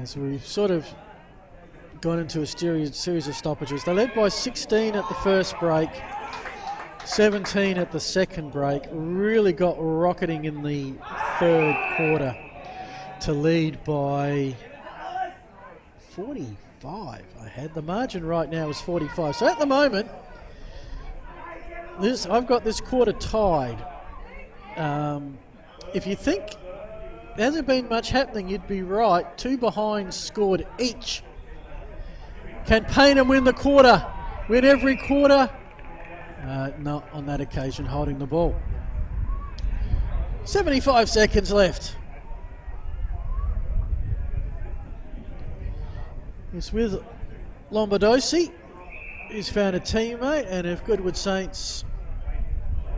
As we've sort of gone into a series of stoppages. They led by 16 at the first break, 17 at the second break. Really got rocketing in the third quarter to lead by 45. I had the margin right now is 45. So at the moment, I've got this quarter tied. If you think there hasn't been much happening, you'd be right. 2 behinds scored each. Can Payneham win the quarter? Win every quarter? Not on that occasion, holding the ball. 75 seconds left. It's with Lombardosi. He's found a teammate, and if Goodwood Saints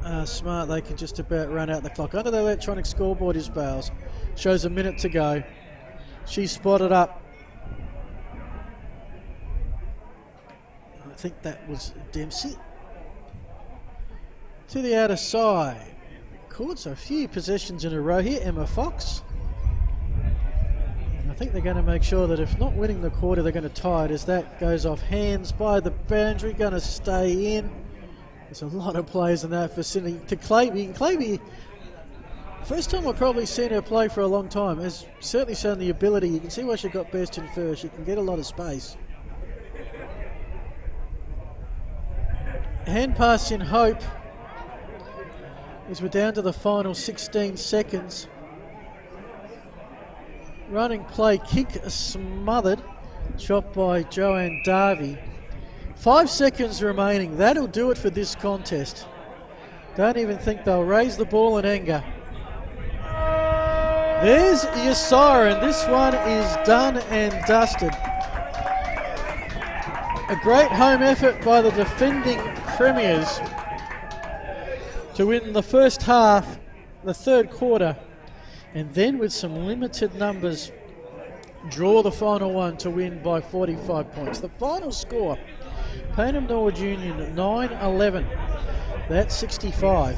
are smart, they can just about run out the clock. Under the electronic scoreboard is Bales. Shows a minute to go. She's spotted up. I think that was Dempsey. To the outer side. Caught a few possessions in a row here. Emma Fox. And I think they're going to make sure that if not winning the quarter, they're going to tie it as that goes off hands by the boundary. Going to stay in. There's a lot of players in that vicinity. To Claby. Claby, first time I've probably seen her play for a long time, has certainly shown the ability. You can see why she got best in first. She can get a lot of space. Hand pass in hope as we're down to the final 16 seconds. Running play, kick smothered. Shot by Joanne Darby. 5 seconds remaining. That'll do it for this contest. Don't even think they'll raise the ball in anger. There's your siren. This one is done and dusted. A great home effort by the defending premiers to win the first half, the third quarter, and then with some limited numbers, draw the final one to win by 45 points. The final score Payneham Norwood Union 9-11. That's 65.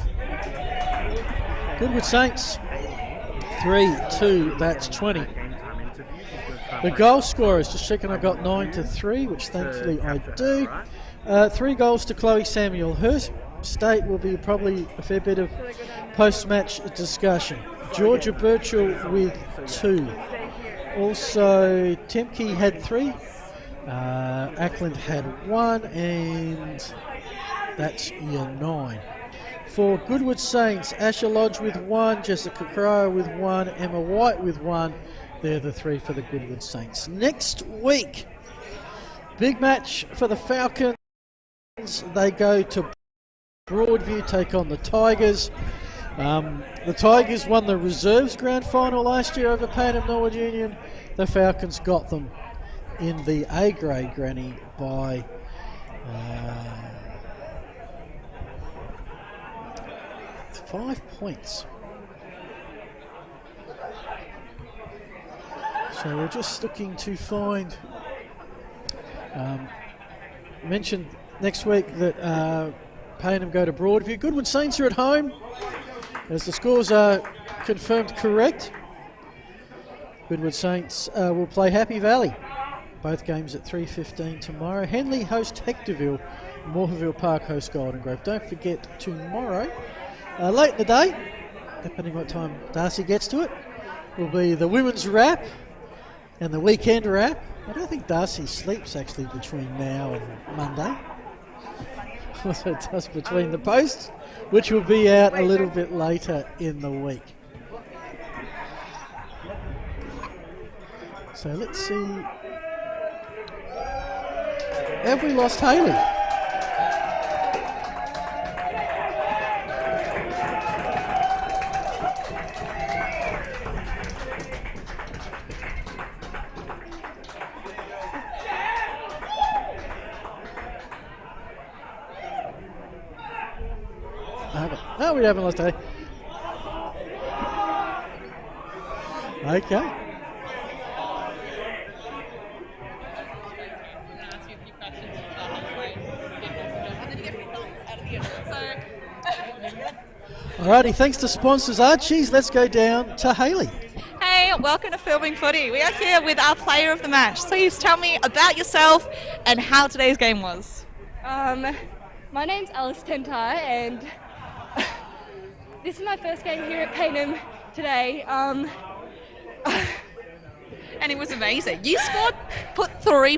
Goodwood Saints 3-2. That's 20. The goal scorers, just checking I got 9-3, which thankfully I do. 3 goals to Chloe Samuel. Her state will be probably a fair bit of post-match discussion. Georgia Birchall with 2. Also, Temke had 3. Ackland had 1, and that's year 9. For Goodwood Saints, Asher Lodge with 1, Jessica Crowe with 1, Emma White with 1. They're the 3 for the Goodwood Saints. Next week, big match for the Falcons. They go to Broadview, take on the Tigers. The Tigers won the reserves grand final last year over Payneham Norwood Union. The Falcons got them in the A grade granny by 5 points. So we're just looking to find. Mentioned next week that Payneham go to Broadview. Goodwood Saints are at home, as the scores are confirmed correct. Goodwood Saints will play Happy Valley. Both games at 3:15 tomorrow. Henley host Hectorville. Morphettville Park host Golden Grove. Don't forget tomorrow, late in the day, depending what time Darcy gets to it, will be the women's wrap and the weekend wrap. I don't think Darcy sleeps actually between now and Monday. So it does between the posts, which will be out a little bit later in the week. So let's see. Have we lost Hayley? No, we haven't lost Hayley. Okay. Alrighty, thanks to sponsors Archie's. Let's go down to Hayley. Hey, welcome to Filming Footy. We are here with our player of the match. Please tell me about yourself and how today's game was. My name's Alice Tentai, and this is my first game here at Payneham today. And it was amazing. You put 3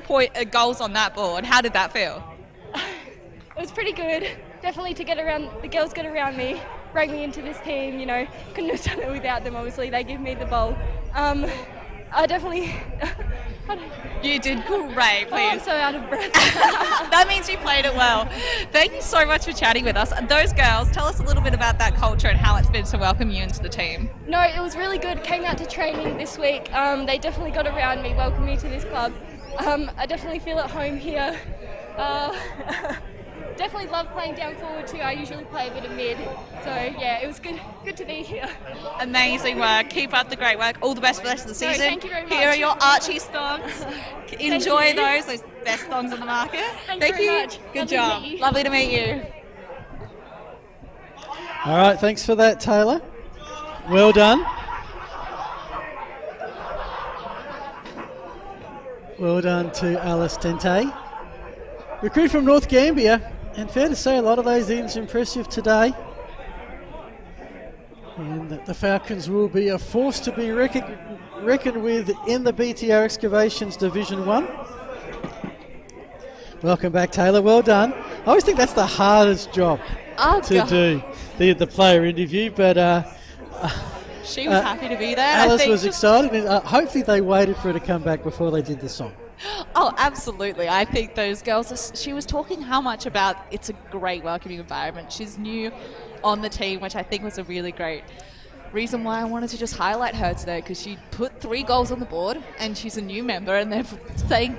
goals on that board. How did that feel? It was pretty good. Definitely to get around, the girls got around me, bring me into this team, you know. Couldn't have done it without them, obviously. They give me the ball. I definitely... You did great, please. Oh, I'm so out of breath. That means you played it well. Thank you so much for chatting with us. And those girls, tell us a little bit about that culture and how it's been to welcome you into the team. No, it was really good. Came out to training this week. They definitely got around me, welcomed me to this club. I definitely feel at home here. Definitely love playing down forward too. I usually play a bit of mid. So yeah, it was good to be here. Amazing work. Keep up the great work. All the best for the rest of the season. Thank you very much. Here are your Archie thongs. Enjoy those best thongs on the market. Thank you very much. Good job. Lovely to meet you. All right, thanks for that, Taylor. Well done. Well done to Alice Tente. Recruit from North Gambia. And fair to say, a lot of those ends impressive today. And the Falcons will be a force to be reckoned with in the BTR Excavations Division 1. Welcome back, Taylor. Well done. I always think that's the hardest job do, the player interview, but she was happy to be there. Alice was excited, and hopefully they waited for her to come back before they did the song. Oh, absolutely. I think those girls, she was talking how much about it's a great welcoming environment. She's new on the team, which I think was a really great reason why I wanted to just highlight her today, because she put 3 goals on the board and she's a new member, and they're saying,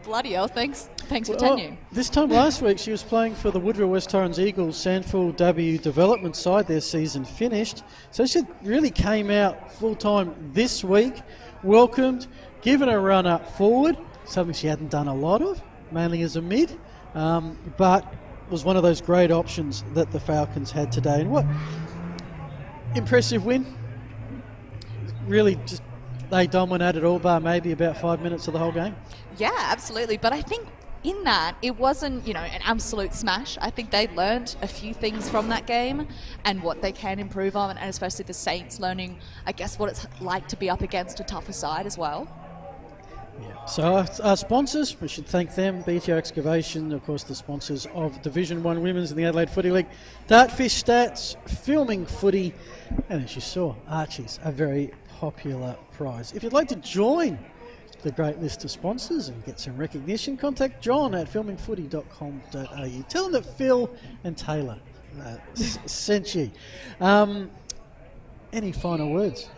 bloody hell, thanks for tenure. This time last week she was playing for the Woodville West Torrens Eagles Sandford W development side. Their season finished. So she really came out full time this week, welcomed, given a run up forward, something she hadn't done a lot of, mainly as a mid. but was one of those great options that the Falcons had today. And what impressive win. Really just they dominated all bar maybe about 5 minutes of the whole game. Yeah, absolutely. But I think in that, it wasn't, an absolute smash. I think they learned a few things from that game and what they can improve on, and especially the Saints learning, I guess, what it's like to be up against a tougher side as well. Yeah. So our sponsors, we should thank them, BTO Excavation, of course the sponsors of Division 1 Women's in the Adelaide Footy League, Dartfish Stats, Filming Footy, and as you saw, Archie's a very popular prize. If you'd like to join the great list of sponsors and get some recognition, contact John at filmingfooty.com.au. Tell them that Phil and Taylor sent you. Any final words?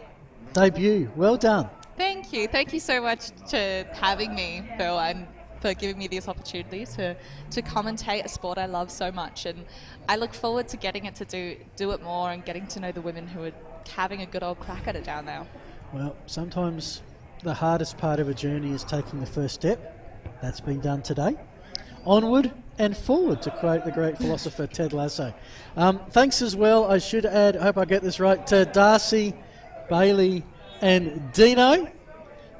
Debut, well done. Thank you. Thank you so much for having me, Phil, and for giving me this opportunity to commentate a sport I love so much. And I look forward to getting it to do it more and getting to know the women who are having a good old crack at it down there. Well, sometimes the hardest part of a journey is taking the first step. That's been done today. Onward and forward, to quote the great philosopher Ted Lasso. Thanks as well, I should add, I hope I get this right, to Darcy, Bailey and Dino.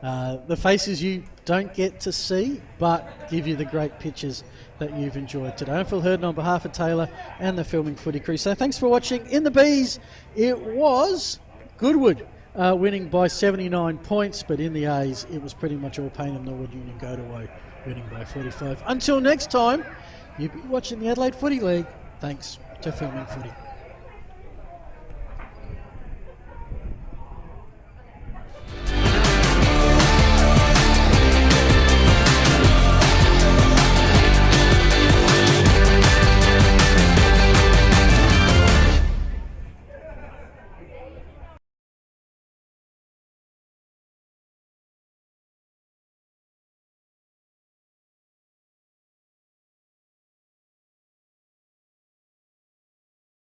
The faces you don't get to see, but give you the great pictures that you've enjoyed today. I'm Phil Herden on behalf of Taylor and the Filming Footy crew. So thanks for watching. In the Bs, it was Goodwood winning by 79 points, but in the A's, it was pretty much all Payneham, Norwood Union go to way, winning by 45. Until next time, you'll be watching the Adelaide Footy League. Thanks to Filming Footy.